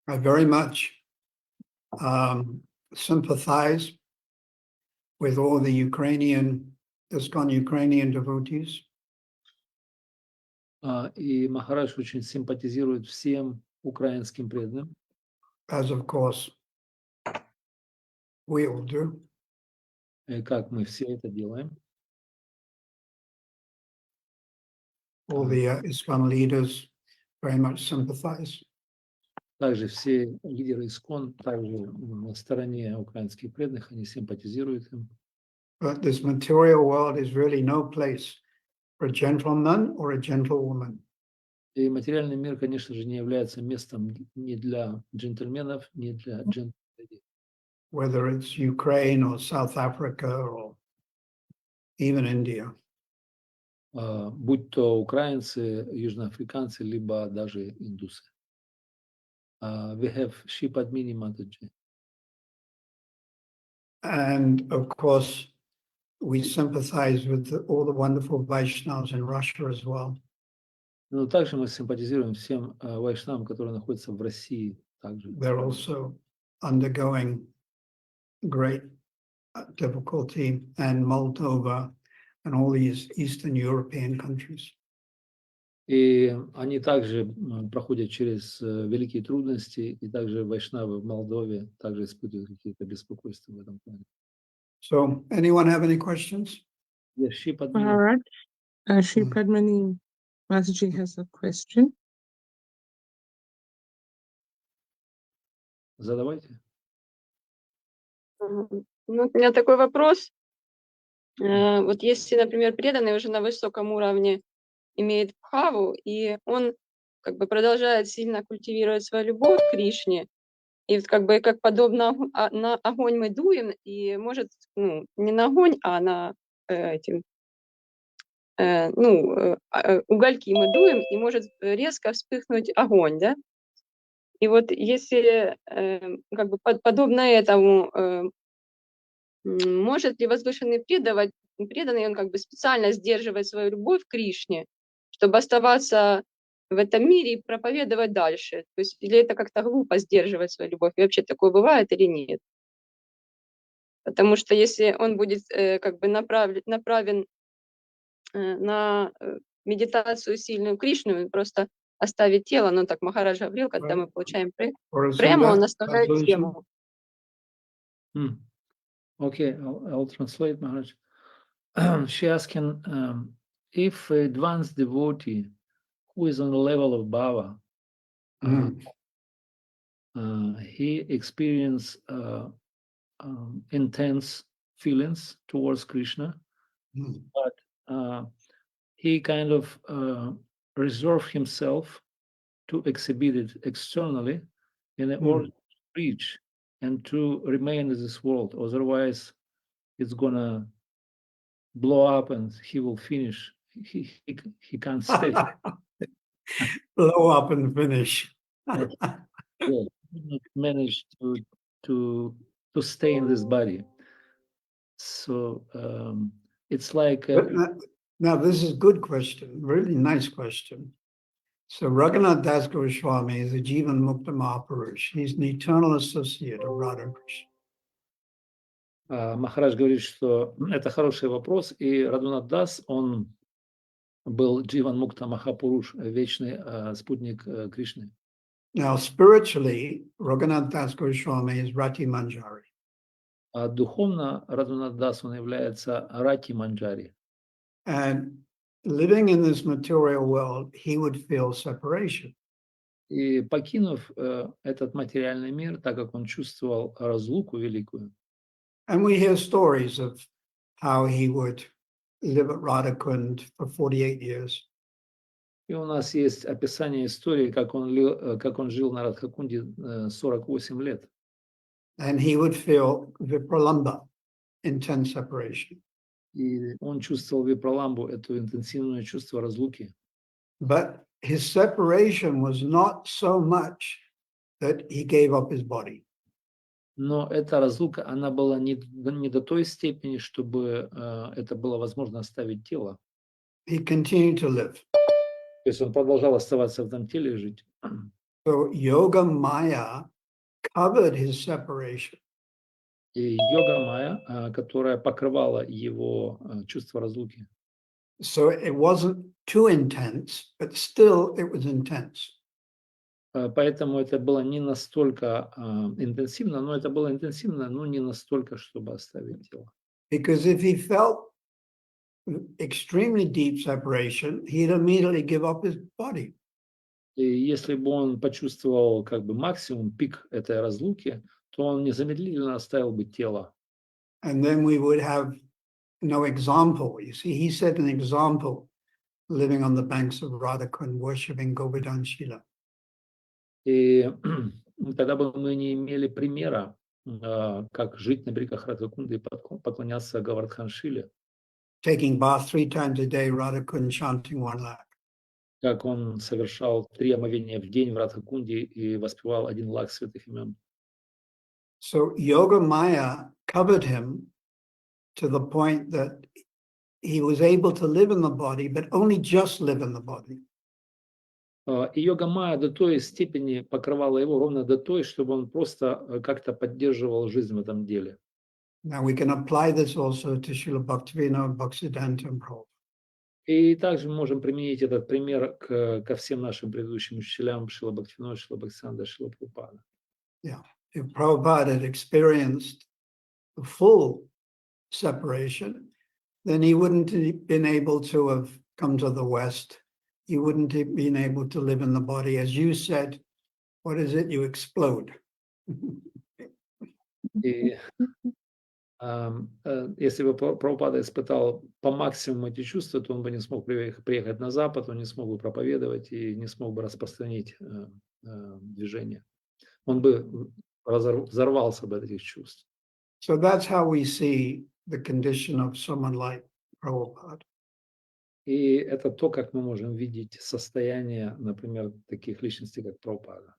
I very much sympathize with all the ISKCON Ukrainian devotees. И Махарадж очень симпатизирует всем украинским преданным. As of course we all do. И как мы все это делаем. All the ISKCON leaders very much sympathize. Также все лидеры ИСККОН также на стороне украинских преданных, они симпатизируют им. But this material world is really no place for a gentleman or a gentlewoman. И материальный мир, конечно же, не является местом ни для джентльменов, ни для джентльменов. Whether it's Ukraine or South Africa or even India. Будь то украинцы, южноафриканцы, либо даже индусы. We have Shipad Mini Mataji. And of course, we sympathize with all the wonderful Vaishnavas in Russia as well. Но также мы симпатизируем всем вайшнавам, которые находятся в России. Также. They're also undergoing great difficulty, and Moldova and all these Eastern European countries. И они также проходят через великие трудности, и также вайшнавы в Молдове также испытывают какие-то беспокойства в этом плане. So, anyone have any questions? Yes, Shipad Mini. Maharaj, Shri Padmani Mataji has a question. Задавайте. Ну, у меня такой вопрос. Вот если, например, преданный уже на высоком уровне имеет бхаву, и он как бы продолжает сильно культивировать свою любовь к Кришне, И вот как бы как подобно на огонь мы дуем, и может, ну, не на огонь, а на эти, угольки мы дуем, и может резко вспыхнуть огонь, да? И вот если как бы подобно этому, может ли возвышенный преданный, он как бы специально сдерживает свою любовь к Кришне, чтобы оставаться в этом мире и проповедовать дальше? То есть или это как-то глупо сдерживать свою любовь? И вообще такое бывает или нет? Потому что если он будет как бы направлен на медитацию сильную Кришну, он просто оставить тело, но так Махарадж говорил, когда мы получаем Or is прему, он that оставляет delusion? тему. Okay, I'll translate, Maharaj. She asking if a advanced devotee who is on the level of Bhava, he experience intense feelings towards Krishna, but he kind of reserve himself to exhibit it externally in order to reach and to remain in this world. Otherwise, it's gonna blow up and he will finish. He can't stay. Blow up and finish. Yeah, he not manage to stay in this body. So it's like Now, this is a good question, really nice question. So Raghunath Das Goswami is a Jivan Mukta Mahapurush. He's an eternal associate of Radha Krishna. Махарадж говорит, что это хороший вопрос, и Радхунат Дас, он был Дживан Мукта Махапуруш, вечный спутник Кришны. Now, spiritually, Raghunath Das Goswami is Rati Manjari. А духовно Радхунат Дас, он является Рати Манджари. And living in this material world, he would feel separation. И покинув этот материальный мир, так как он чувствовал разлуку великую. And we hear stories of how he would live at Radhakund for 48 years. И у нас есть описание истории, как он жил на Радхакунде 48 лет. And he would feel vipralamba, intense separation. И он чувствовал випраламбу, это интенсивное чувство разлуки. But his separation was not so much that he gave up his body. Но эта разлука, она была не до той степени, чтобы это было возможно оставить тело. He continued to live. То есть он продолжал оставаться в этом теле и жить. So Yoga Maya covered his separation. И йога майя, которая покрывала его чувство разлуки. So it wasn't too intense, but still it was intense. Поэтому это было не настолько интенсивно, но это было интенсивно, но не настолько, чтобы оставить тело. Because if he felt extremely deep separation, he'd immediately give up his body. И если бы он почувствовал как бы максимум, пик этой разлуки, то он незамедлительно оставил бы тело. And then we would have no example. You see, he set an example living on the banks of Radhakund, worshipping Govardhan Shila. И тогда бы мы не имели примера, как жить на берегах Радхакунды и поклоняться Говардхан-шиле. Taking bath 3 times a day, Radhakund chanting 1 lakh. Как он совершал 3 омовения в день в Радхакунде и воспевал 1 лак святых имен. So Yoga Maya covered him to the point that he was able to live in the body, but only just live in the body. И йога майя до той степени покрывала его, ровно до той, чтобы он просто как-то поддерживал жизнь в этом деле. Now we can apply this also to Srila Bhaktivinoda Bhaktisiddhanta Prabhupada. И также мы можем применить этот пример ко всем нашим предыдущим учителям Шрила Бхактивинода, Шрила Бхактисиддханта, Шрила Прабхупада. Yeah, if Prabhupada had experienced the full separation, then he wouldn't have been able to have come to the West. He wouldn't have been able to live in the body. As you said, what is it? You explode. И если бы Прабхупада испытал по максимуму эти чувства, то он бы не смог приехать на Запад, он не смог бы проповедовать и не смог бы распространить движение. Он бы взорвался бы от этих чувств. So that's how we see the condition of someone like Prabhupada. И это то, как мы можем видеть состояние, например, таких личностей, как Прабхупада.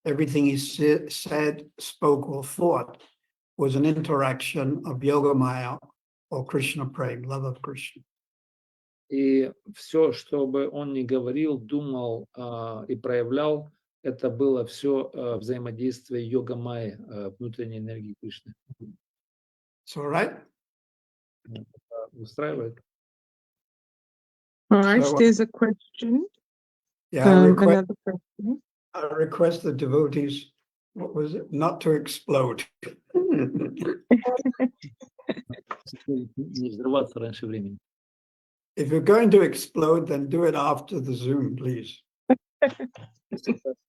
Everything he said, spoke, or thought was an interaction of Yogamaya or Krishna Prem, love of Krishna. И все, что бы он ни говорил, думал и проявлял, это было все взаимодействие йога-майи, внутренней энергии Кришны. So, right? Устраивает? All right, So, there's a question. Yeah, I Another question. request the devotees, what was it, not to explode. Не взрываться раньше времени. If you're going to explode, then do it after the Zoom, please.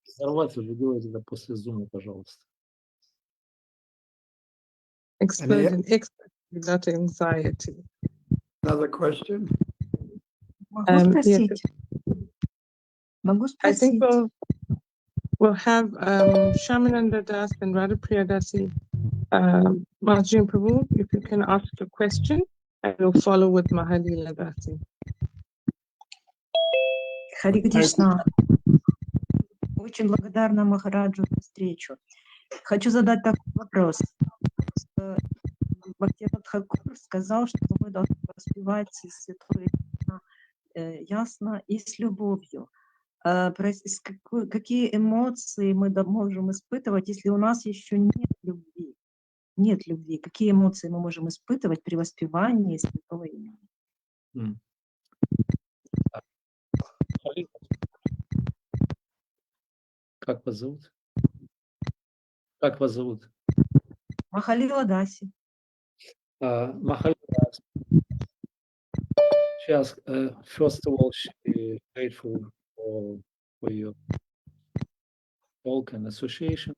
Взорваться вы делаете это после зума, пожалуйста. Exploding, not anxiety. Another question? Yes, спросить? Могу I think спросить? we'll have Shamananda Das and Radhapriya Dasi. Marjin Prabhu, if you can ask a question, and we'll follow with Mahalila Dasi. Хари Кришна. Очень благодарна Махараджу за встречу. Хочу задать такой вопрос. Бхактивinoda Тхакур сказал, что мы должны воспевать святое ясно и с любовью. Какие эмоции мы можем испытывать, если у нас еще нет любви? Нет любви. Какие эмоции мы можем испытывать при воспевании святого имени? Как вас зовут? Как вас зовут? Махалила Даси. Махалила Даси. Сейчас, first of all, she grateful for your talk and association.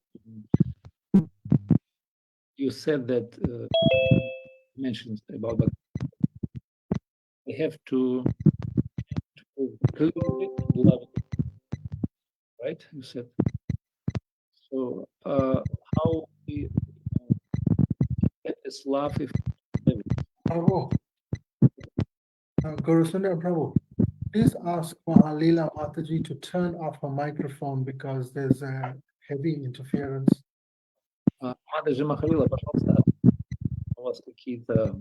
You said that mentioned about that we have to clearly love it, right? You said. So how we get this love if Prabhu, Guru Sundar Prabhu, please ask Mahalila Mataji to turn off her microphone because there's a heavy interference. Мадажи Махалила, пожалуйста, у вас какие-то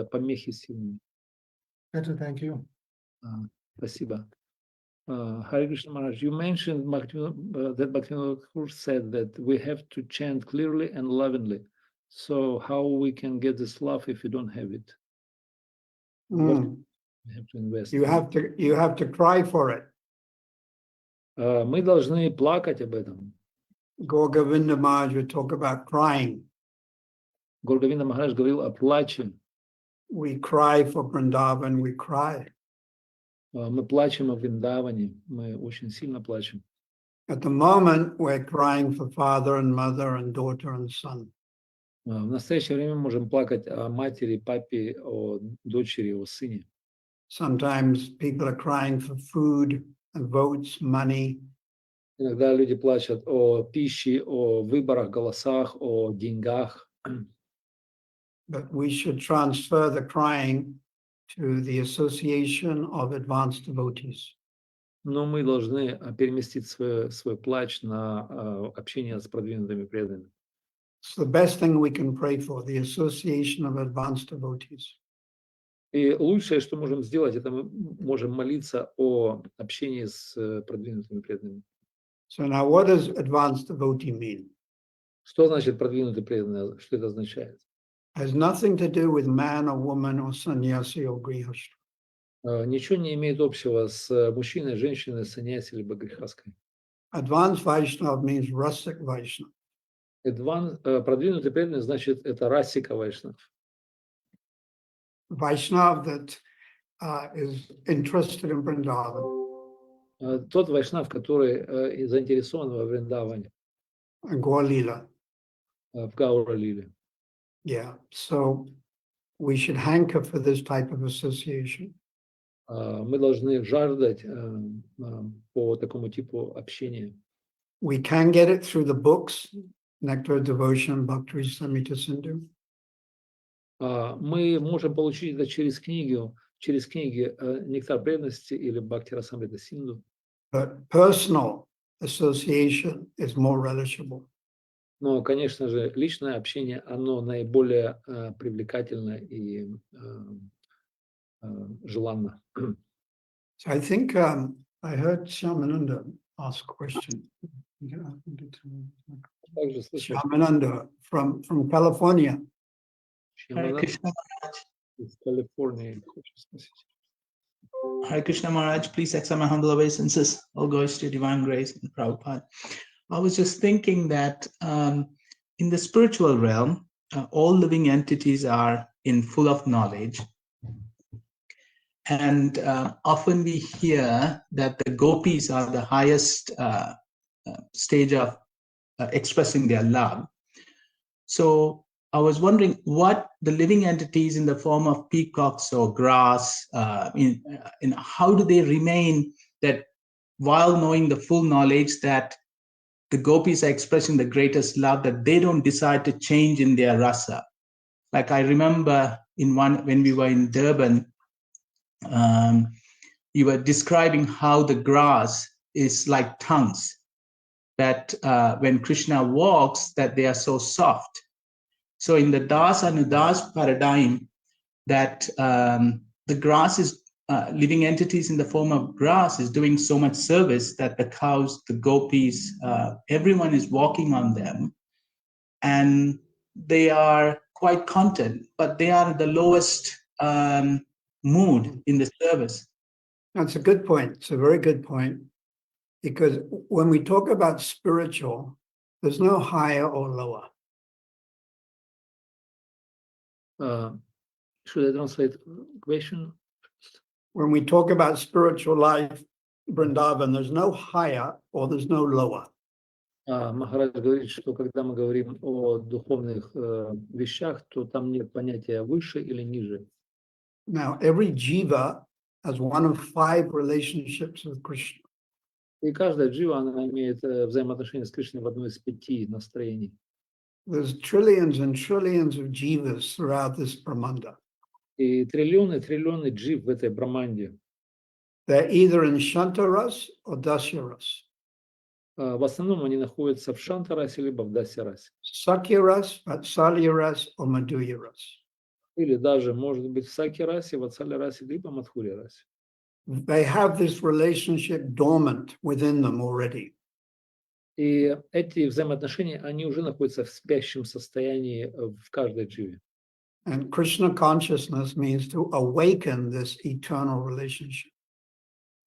помехи сильные. Better, thank you. Спасибо. Hare Krishna Maharaj, you mentioned that Bhaktivinoda Thakur said that we have to chant clearly and lovingly. So how we can get this love if you don't have it? We have to invest. You have to cry for it. Мы должны плакать об этом. Gaur-Govinda Maharaj would talk about crying. Гур-Говинда Махарадж говорил о плаче. We cry for Vrindavan, we cry. Мы плачем о Вриндаване, мы очень сильно плачем. At the moment, we're crying for father and mother and daughter and son. В настоящее время мы можем плакать о матери, папе, о дочери, о сыне. Sometimes people are crying for food, and votes, money. Иногда люди плачут о пище, о выборах, голосах, о деньгах. But we should transfer the crying to the Association of Advanced Devotees. Но мы должны переместить свой плач на общение с продвинутыми преданными. It's the best thing we can pray for, the Association of Advanced Devotees. И лучшее, что можем сделать, это мы можем молиться о общении с продвинутыми преданными. So now what does advanced devotee mean? Что значит продвинутый преданный? Что это означает? Has nothing to do with man or woman or sannyasi or grihastha. Ничего не имеет общего с мужчиной, женщиной, саньяси либо грехаской. Advanced Vaishnava means Rasik Vaishnava. Продвинутый преданный значит это расика вайшнав. Vaishnava that is interested in Vrindavan. Тот вайшнав, который заинтересован во Вриндаване. And Gaur-lila. В Гаура-лиле. Yeah, so we should hanker for this type of association. Мы должны жаждать по такому типу общения. we can get it through the books, Nectar of Devotion, Bhakti Samhita Sindhu. Мы можем получить это через книги «Нектар преданности» или «Бхакти Расамрита Синду». But personal association is more relishable. Но, конечно же, личное общение, оно наиболее привлекательно и желанно. So I think I heard Shamananda ask a question. Также слышал, Shamananda from California. Hare Шьямананда Krishna, из Калифорнии хочет спросить. Hare Krishna Maharaj, please accept my humble obeisances. All glories to divine grace and Prabhupada. I was just thinking that in the spiritual realm, all living entities are full of knowledge. And often we hear that the gopis are the highest stage of expressing their love. So I was wondering what the living entities in the form of peacocks or grass, in how do they remain that while knowing the full knowledge that the gopis are expressing the greatest love, that they don't decide to change in their rasa. Like I remember when we were in Durban, you were describing how the grass is like tongues, that when Krishna walks, that they are so soft. So in the Das and Das paradigm, that the grass is living entities in the form of grass is doing so much service that the cows, the gopis, everyone is walking on them, and they are quite content, but they are the lowest mood in the service. That's a good point. It's a very good point, because when we talk about spiritual, there's no higher or lower. Should I translate question? When we talk about spiritual life, Vrindavan, there's no higher or there's no lower. Махарадж говорит, что когда мы говорим о духовных вещах, то там нет понятия выше или ниже. Now, every jiva has one of 5 relationships with Krishna. И каждая джива, она имеет взаимоотношения с Кришной в одной из 5 настроений. There's trillions and trillions of jivas throughout this Brahmanda. И триллионы джив в этой браманде. They're either in Shantaras or Dasyaras. В основном они находятся в Шантарасе либо в Дасярасе. Sakyaras, Vatsalyaras, or Madhuryaras. Или даже, может быть, в Сакирасе, Ватсалярасе, либо Мадхурьярасе. They have this relationship dormant within them already. И эти взаимоотношения, они уже находятся в спящем состоянии в каждой дживе. And Krishna consciousness means to awaken this eternal relationship.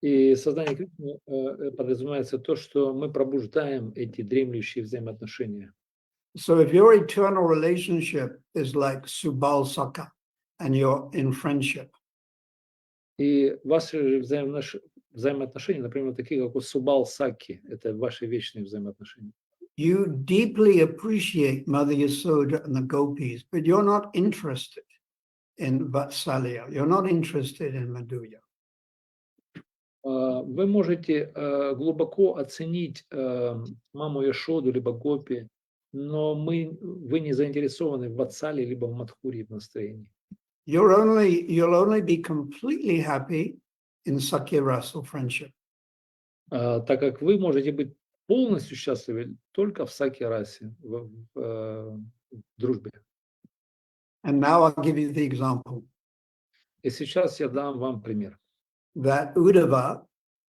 И сознание Кришны подразумевается то, что мы пробуждаем эти дремлющие взаимоотношения. So if your eternal relationship is like Subal Saka and you're in friendship, И ваши взаимоотношения, например, такие, как у Субал Саки, это ваши вечные взаимоотношения. you deeply appreciate Mother Yasoda and the gopis, but you're not interested in Vatsalya. You're not interested in Madhurya. Вы можете глубоко оценить маму Яшоду либо Гопи, но вы не заинтересованы в Ватсале либо в Мадхурье в настроении. You'll only be completely happy in Sakyarasa friendship. Так как вы можете быть полностью счастливы только в Саки-расе, в дружбе. And now I'll give you the example И сейчас я дам вам пример. that Uddhava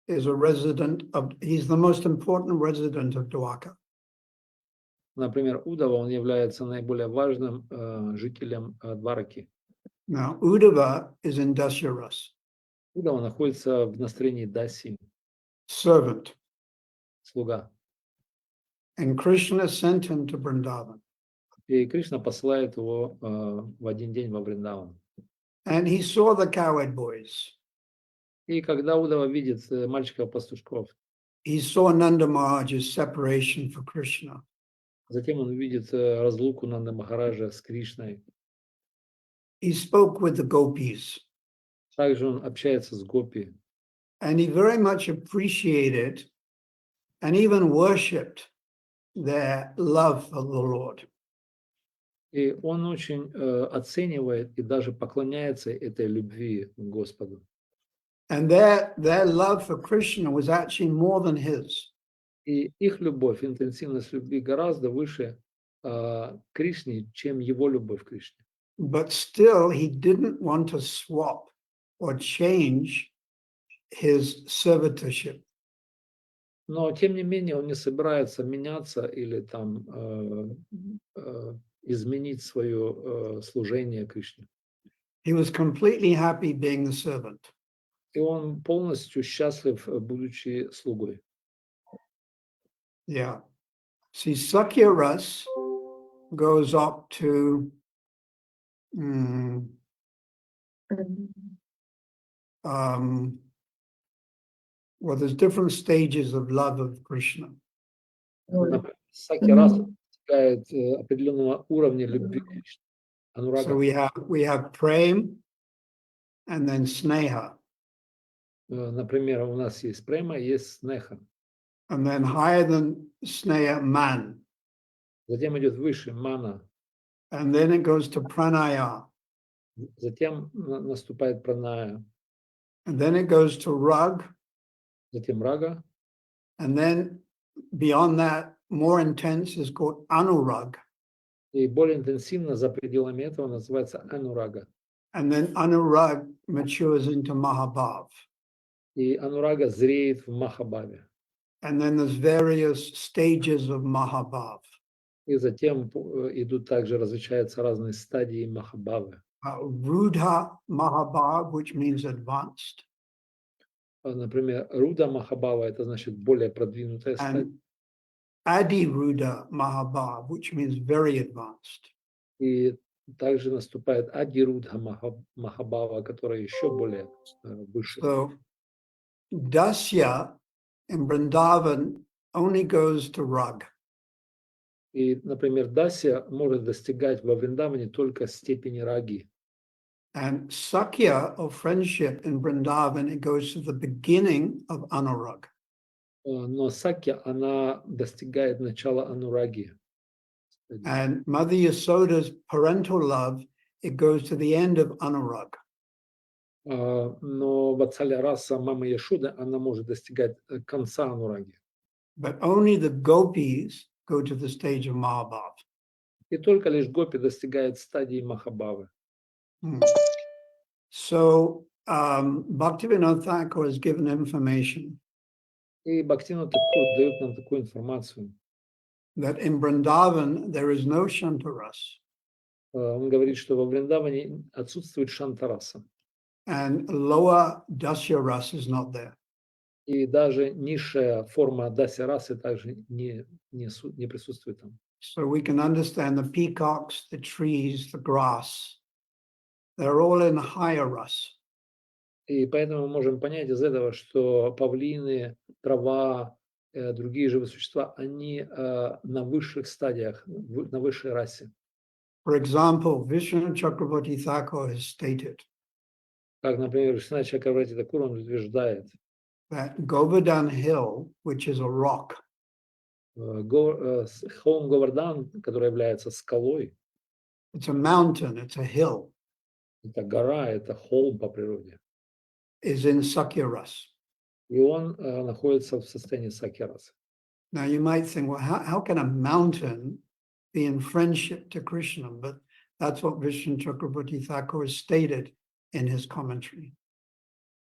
is a resident he's the most important resident of Dwarka. Например, Удава, он является наиболее важным жителем Двараки. Now, Uddhava is in Dasyaras, Удава находится в настроении Даси, servant, слуга. and Krishna sent him to Vrindavan. И Кришна посылает его в один день во Вриндаван. And he saw the cowherd boys. И когда Удава видит мальчиков-пастушков, He saw Nanda Maharaj's separation for Krishna. затем он видит разлуку Нанда Махараджа с Кришной. He spoke with the gopis. Также он общается с Гопи. And he very much appreciated and even worshipped their love for the Lord. И он очень оценивает и даже поклоняется этой любви к Господу. And their love for Krishna was actually more than his. И их любовь, интенсивность любви гораздо выше Кришне, чем его любовь к Кришне. But still, he didn't want to swap or change his servitorship. Но, тем не менее, он не собирается меняться или там изменить свое служение Кришне. He was completely happy being the servant. И он полностью счастлив, будучи слугой. Yeah. See, Sakya Ras goes up to well, there's different stages of love of Krishna. Саки раса достигает определенного уровня любви к Кришне. So we have prem and then sneha. Например, у нас есть према, есть снеха. And then higher than sneha, man. Затем идет выше мана. And then it goes to pranaya. Затем наступает праная. And then it goes to rag. Затем рага. And then beyond that, more intense is called anurag. И более интенсивно за пределами этого называется анурага. And then anurag matures into mahabhav. И анурага зреет в махабхаве. And then there's various stages of mahabhav. И затем идут также, различаются разные стадии махабхавы. Rudha mahabhav, which means advanced. Например, руда махабхава, это значит более продвинутая стадия. Adi Rudha mahabhav, which means very advanced. И также наступает адирudha махабхава, которая еще более выше. So Dasya in Vrindavan only goes to rag. И, например, Дася может достигать во Вриндаване только степени раги. And Sakya, or friendship in Vrindavan, it goes to the beginning of Anurag. Но Сакья, она достигает начала анураги. And Mother Yasoda's parental love, it goes to the end of Anurag. Но Ватсаля раса мамы Яшоды, она может достигать конца анураги. But only the gopis go to the stage of Mahabhav. И только лишь гопи достигает стадии махабхавы. So Bhaktivinoda Thakur has given information И Бхактивинода Тхакур дает нам такую информацию. that in Vrindavan there is no Shantaras. Он говорит, что во Вриндаване отсутствует шантараса. And lower Dasya Ras is not there. И даже низшая форма дася расы также не присутствует там. So we can understand the peacocks, the trees, the grass, they're all in higher ras. И поэтому мы можем понять из этого, что павлины, трава, другие живые существа, они на высших стадиях, на высшей расе. For example, Vishnu Chakravarti Thakur has stated Как, например, Вишна Чакраварти Тхакур, он утверждает, that Govardhan Hill, which is a rock, холм Говардан, который является скалой, it's a mountain, it's a hill, это гора, это холм по природе. is in Sakya Ras. И он находится в состоянии сакьярасы. Now you might think, well, how can a mountain be in friendship to Krishna? But that's what Vishnu Chakravarti Thakur has stated in his commentary.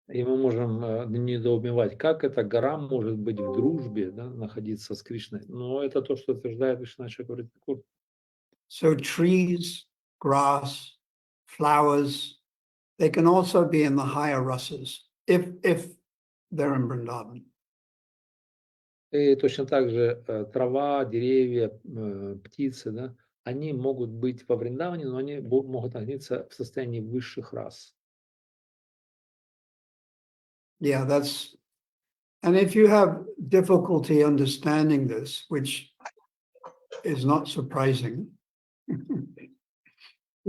И мы можем недоумевать, как эта гора может быть в дружбе, да, находиться с Кришной. Но это то, что утверждает Вишна Чакраварти Тхакур. So trees, grass, flowers, they can also be in the higher rasas if they're in Vrindavan. И точно так же трава, деревья, птицы, да, они могут быть во Вриндаване, но они могут находиться в состоянии высших рас. Yeah, and if you have difficulty understanding this, which is not surprising,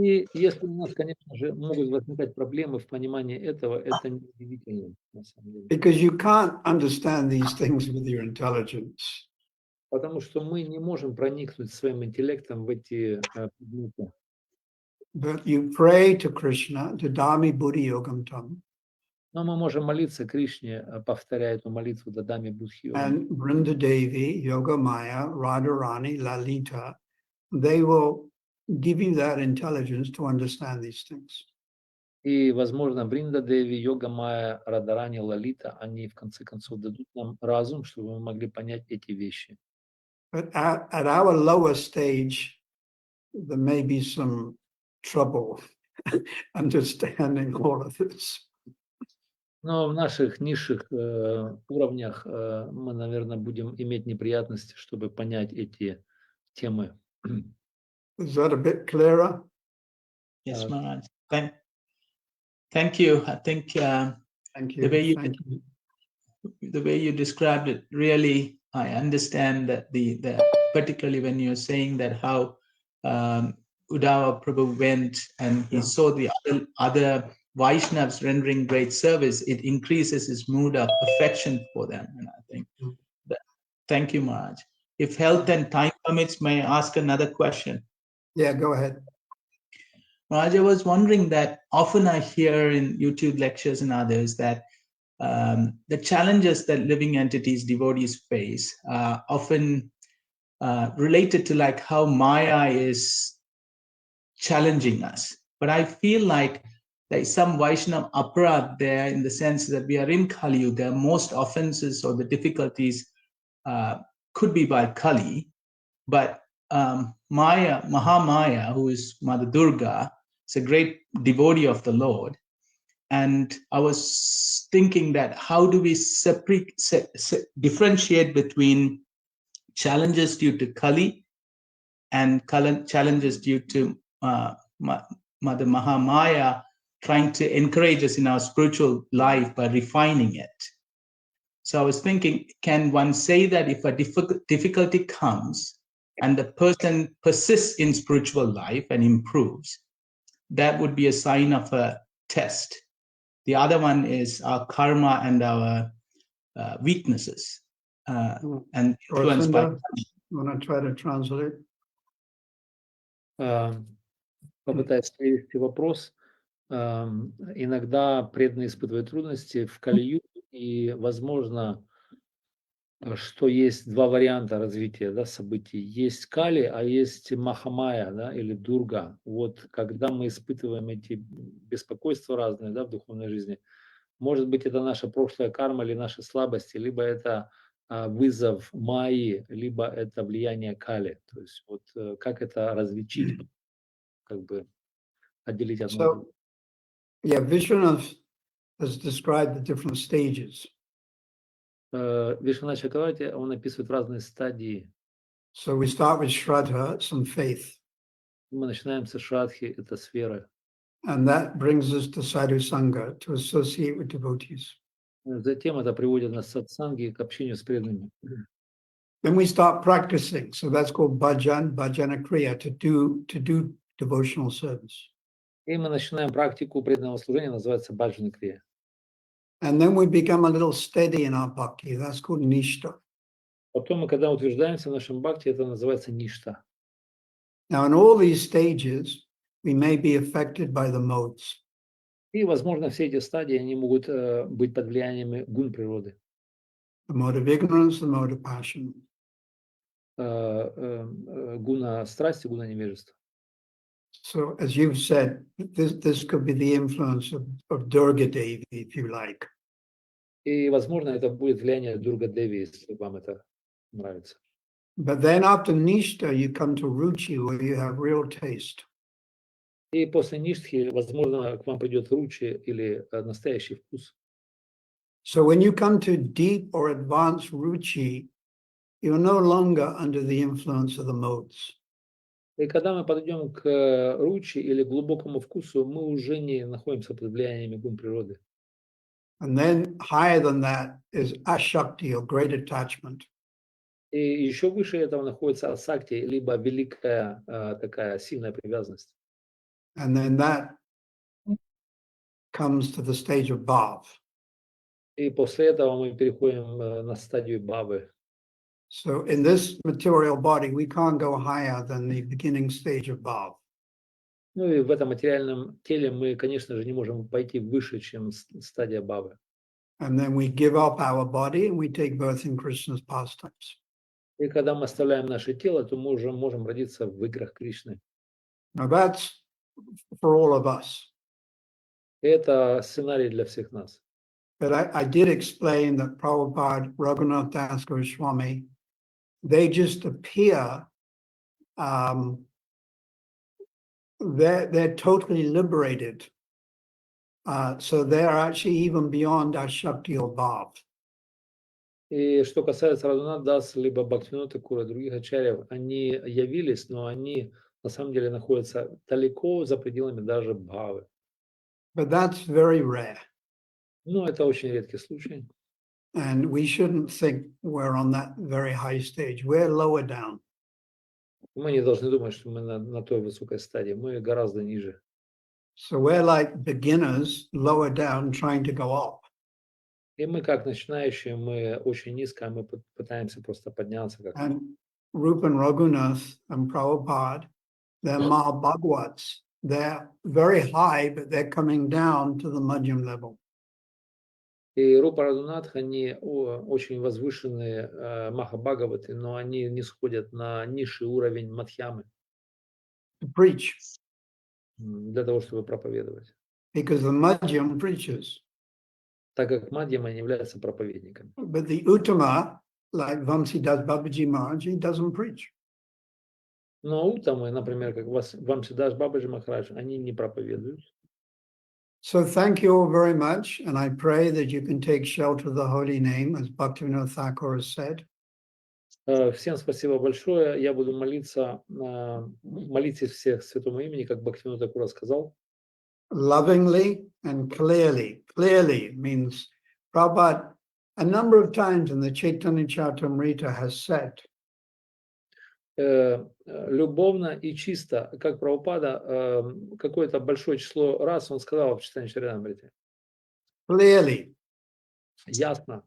И если у нас, конечно же, могут возникать проблемы в понимании этого, это неудивительно, на самом деле. Because you can't understand these things with your intelligence. Потому что мы не можем проникнуть своим интеллектом в эти предметы. But you pray to Krishna, Dadami Buddhi Yogam Tam, Но мы можем молиться Кришне, повторяя эту молитву Дадами Будхи. and Vrinda Devi, Yoga Maya, Radharani, Lalita, they will give you that intelligence to understand these things. И, возможно, Бринда Деви, Йога Майя, Радхарани, Лалита, они в конце концов дадут нам разум, чтобы мы могли понять эти вещи. But at our lower stage, there may be some trouble understanding all of this. Но в наших низших уровнях мы, наверное, будем иметь неприятности, чтобы понять эти темы. Is that a bit clearer? Yes, Maharaj. Thank you. I think Thank you. the way you described it, really, I understand that the particularly when you're saying that how Uddhava Prabhu went and he saw the other Vaishnavas rendering great service, it increases his mood of affection for them. And I think thank you, Maharaj. If health and time permits, may I ask another question? Yeah, go ahead. Maharaj, I was wondering that often I hear in YouTube lectures and others that the challenges that living entities, devotees face are often related to like how Maya is challenging us. But I feel like there is some Vaishnava aparat there in the sense that we are in Kali Yuga. Most offenses or the difficulties could be by Kali, but Maya, Mahamaya, who is Mother Durga, is a great devotee of the Lord. And I was thinking that how do we differentiate between challenges due to Kali and challenges due to Mother Mahamaya trying to encourage us in our spiritual life by refining it. So I was thinking, can one say that if a difficulty comes and the person persists in spiritual life and improves, that would be a sign of a test. The other one is our karma and our weaknesses and influenced by. You want to try to translate? Попытаюсь привести вопрос. Иногда преданные испытывают трудности в Кали-юге, и возможно, что есть два варианта развития, да, событий. Есть Кали, а есть Махамая, да, или Дурга. Вот когда мы испытываем эти беспокойства разные, да, в духовной жизни, может быть, это наша прошлая карма или наши слабости, либо это вызов Майи, либо это влияние Кали. То есть вот как это различить, как бы отделить одно от другого. Yeah, Vishwanath has described the different stages. Вишванат Чакраварти, он описывает разные стадии. So we start with Shraddha, some faith. Мы начинаем с Шрадхи, это с веры. And that brings us to Sadhu Sangha, to associate with devotees. Затем это приводит нас к сатсанге, к общению с преданными. Then we start practicing. So that's called bhajan, bhajana kriya, to do devotional service. И мы начинаем практику преданного служения, называется баджана крия. And then we become a little steady in our bhakti. That's called nishta. Потом мы, когда утверждаемся в нашем бхакти, это называется ништа. Now, in all these stages, we may be affected by the modes. И, возможно, все эти стадии, они могут быть под влиянием гун природы. The mode of ignorance, the mode of passion. Гуна страсти, гуна невежества. So, as you've said, this could be the influence of Durga Devi, if you like. И, возможно, это будет влияние Дурга Деви, если вам это нравится. But then after Nishta, you come to Ruchi, where you have real taste. И после ништхи, возможно, к вам придет ручи или настоящий вкус. So when you come to deep or advanced Ruchi, you're no longer under the influence of the modes. И когда мы подойдем к ручи или глубокому вкусу, мы уже не находимся под влиянием гун природы. And then higher than that is Ashakti, or great attachment. И еще выше этого находится асакти, либо великая такая сильная привязанность. And then that comes to the stage of bhav. И после этого мы переходим на стадию бавы. So in this material body, we can't go higher than the beginning stage of bhav. Ну и в этом материальном теле мы, конечно же, не можем пойти выше, чем стадия бавы. And then we give up our body and we take birth in Krishna's pastimes. И когда мы оставляем наше тело, то мы уже можем родиться в играх Кришны. Now that's for all of us. И это сценарий для всех нас. But I did explain that Prabhupada, Raghunath Das Goswami, they just appear, they're totally liberated. So they're actually even beyond our Shakti or Bhav. И что касается Радхарани Дас, либо Бхактивинода Такура, других ачарьев, они явились, но они на самом деле находятся далеко за пределами даже бхавы. But that's very rare. Но это очень редкий случай. And we shouldn't think we're on that very high stage. We're lower down. Мы не должны думать, что мы на той высокой стадии. Мы гораздо ниже. So we're like beginners, lower down, trying to go up. И мы как начинающие, мы очень низко, а мы пытаемся просто подняться. Как... And Rupan Raghunath and Prabhupada, they're Mahabhagavats. They're very high, but they're coming down to the Madhyam level. И Рупа Радхунатх, они очень возвышенные Махабхагаваты, но они не сходят на низший уровень Мадхьямы. To preach. Для того, чтобы проповедовать. Because the Madhyam preaches. Так как Мадьяма не является проповедником. But the Uttama, like Vamsidas Babaji Maharaj, he doesn't preach. Но Уттамы, например, как Вамсидас Бабаджи Махарадж, они не проповедуют. So thank you all very much, and I pray that you can take shelter of the holy name, as Bhaktivinoda Thakur has said. Всем спасибо большое. Я буду молиться, молитесь всех святому имени, как Бхактивинода Такур сказал. Lovingly and clearly. Clearly means Prabhupada a number of times in the Chaitanya Charitamrita has said. Любовно и чисто, как Прабхупада, какое-то большое число раз он сказал в читании Чаритамрите. Clearly. Ясно.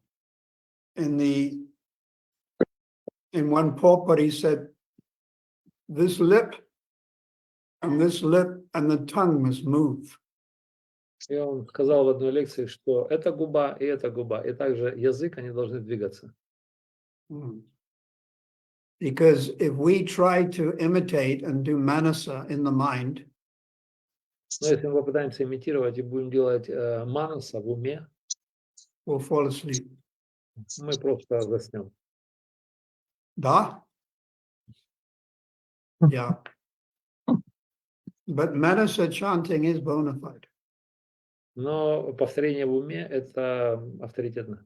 In one purport he said, this lip and the tongue must move. И он сказал в одной лекции, что эта губа, и также язык, они должны двигаться. Because if we try to imitate and do manasa in the mind, но если мы попытаемся имитировать и будем делать манаса в уме, we'll fall asleep. Мы просто заснем. Да? Yeah. But manasa chanting is bona fide. Но повторение в уме это авторитетно.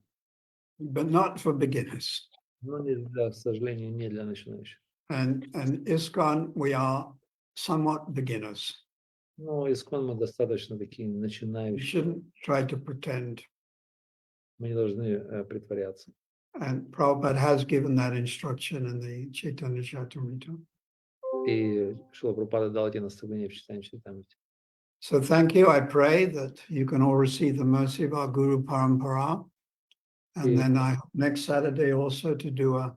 But not for beginners. Но не для, к сожалению, не для начинающих. And ISKCON, we are somewhat beginners. Ну, ISKCON мы достаточно такие We начинающие. shouldn't try to pretend. Мы не должны притворяться. And Prabhupada has given that instruction in the Chaitanya Charitamrita. И Шрила Прабхупада дал эти наставления в читании Чаритамрите. So thank you. I pray that you can all receive the mercy of our Guru Parampara. And then I hope next Saturday also to do a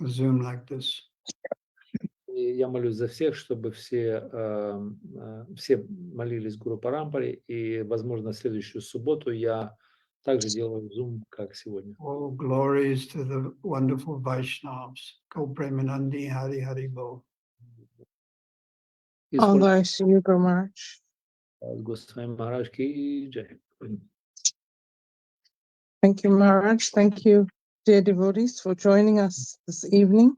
Zoom like this. И я молюсь за всех, чтобы все молились Гуру Парампаре, и, возможно, в следующую субботу я также делаю Zoom, как сегодня. All glories to the wonderful Vaishnavas. Go Premanandi Hari Hari Bo. All thanks to you, Guru Maharaj. Госвами Махарадж ки джай. Thank you, Maharaj. Thank you, dear devotees, for joining us this evening.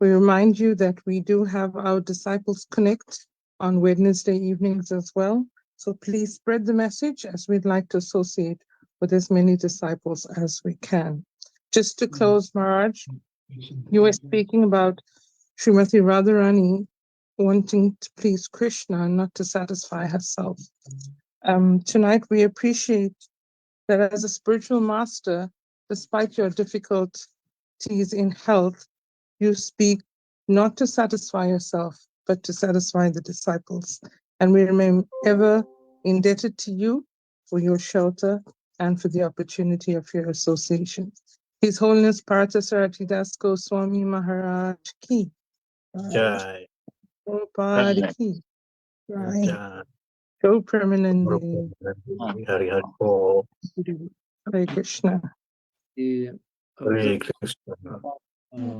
We remind you that we do have our Disciples Connect on Wednesday evenings as well. So please spread the message, as we'd like to associate with as many disciples as we can. Just to close, Maharaj, you were speaking about Srimati Radharani wanting to please Krishna and not to satisfy herself. Tonight, we appreciate that as a spiritual master, despite your difficulties in health, you speak not to satisfy yourself, but to satisfy the disciples. and we remain ever indebted to you for your shelter and for the opportunity of your association. His Holiness Partha Sarathi Das Goswami Maharaj Ki. Jai. Prabhupada Ki. Jai. Go permanently. Hari Hari Bol. Hare Krishna. И Hare Krishna.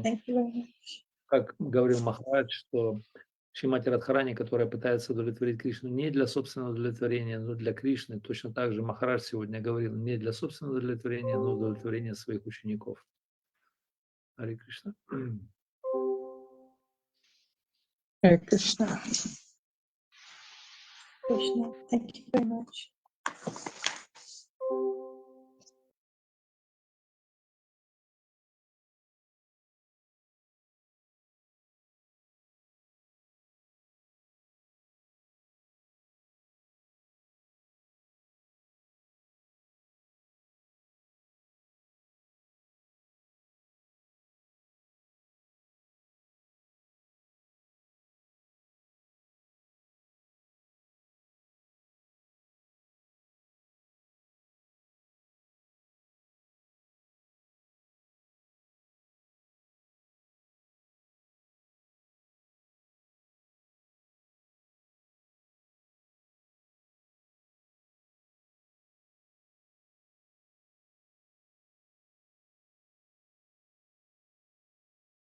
Thank you very much. как говорил Махарадж, что Шримати Радхарани, которая пытается удовлетворить Кришну не для собственного удовлетворения, но для Кришны, точно так же Махарадж сегодня говорил не для собственного удовлетворения, но удовлетворения своих учеников. Харе Кришна. Hare Krishna. Krishna, thank you very much.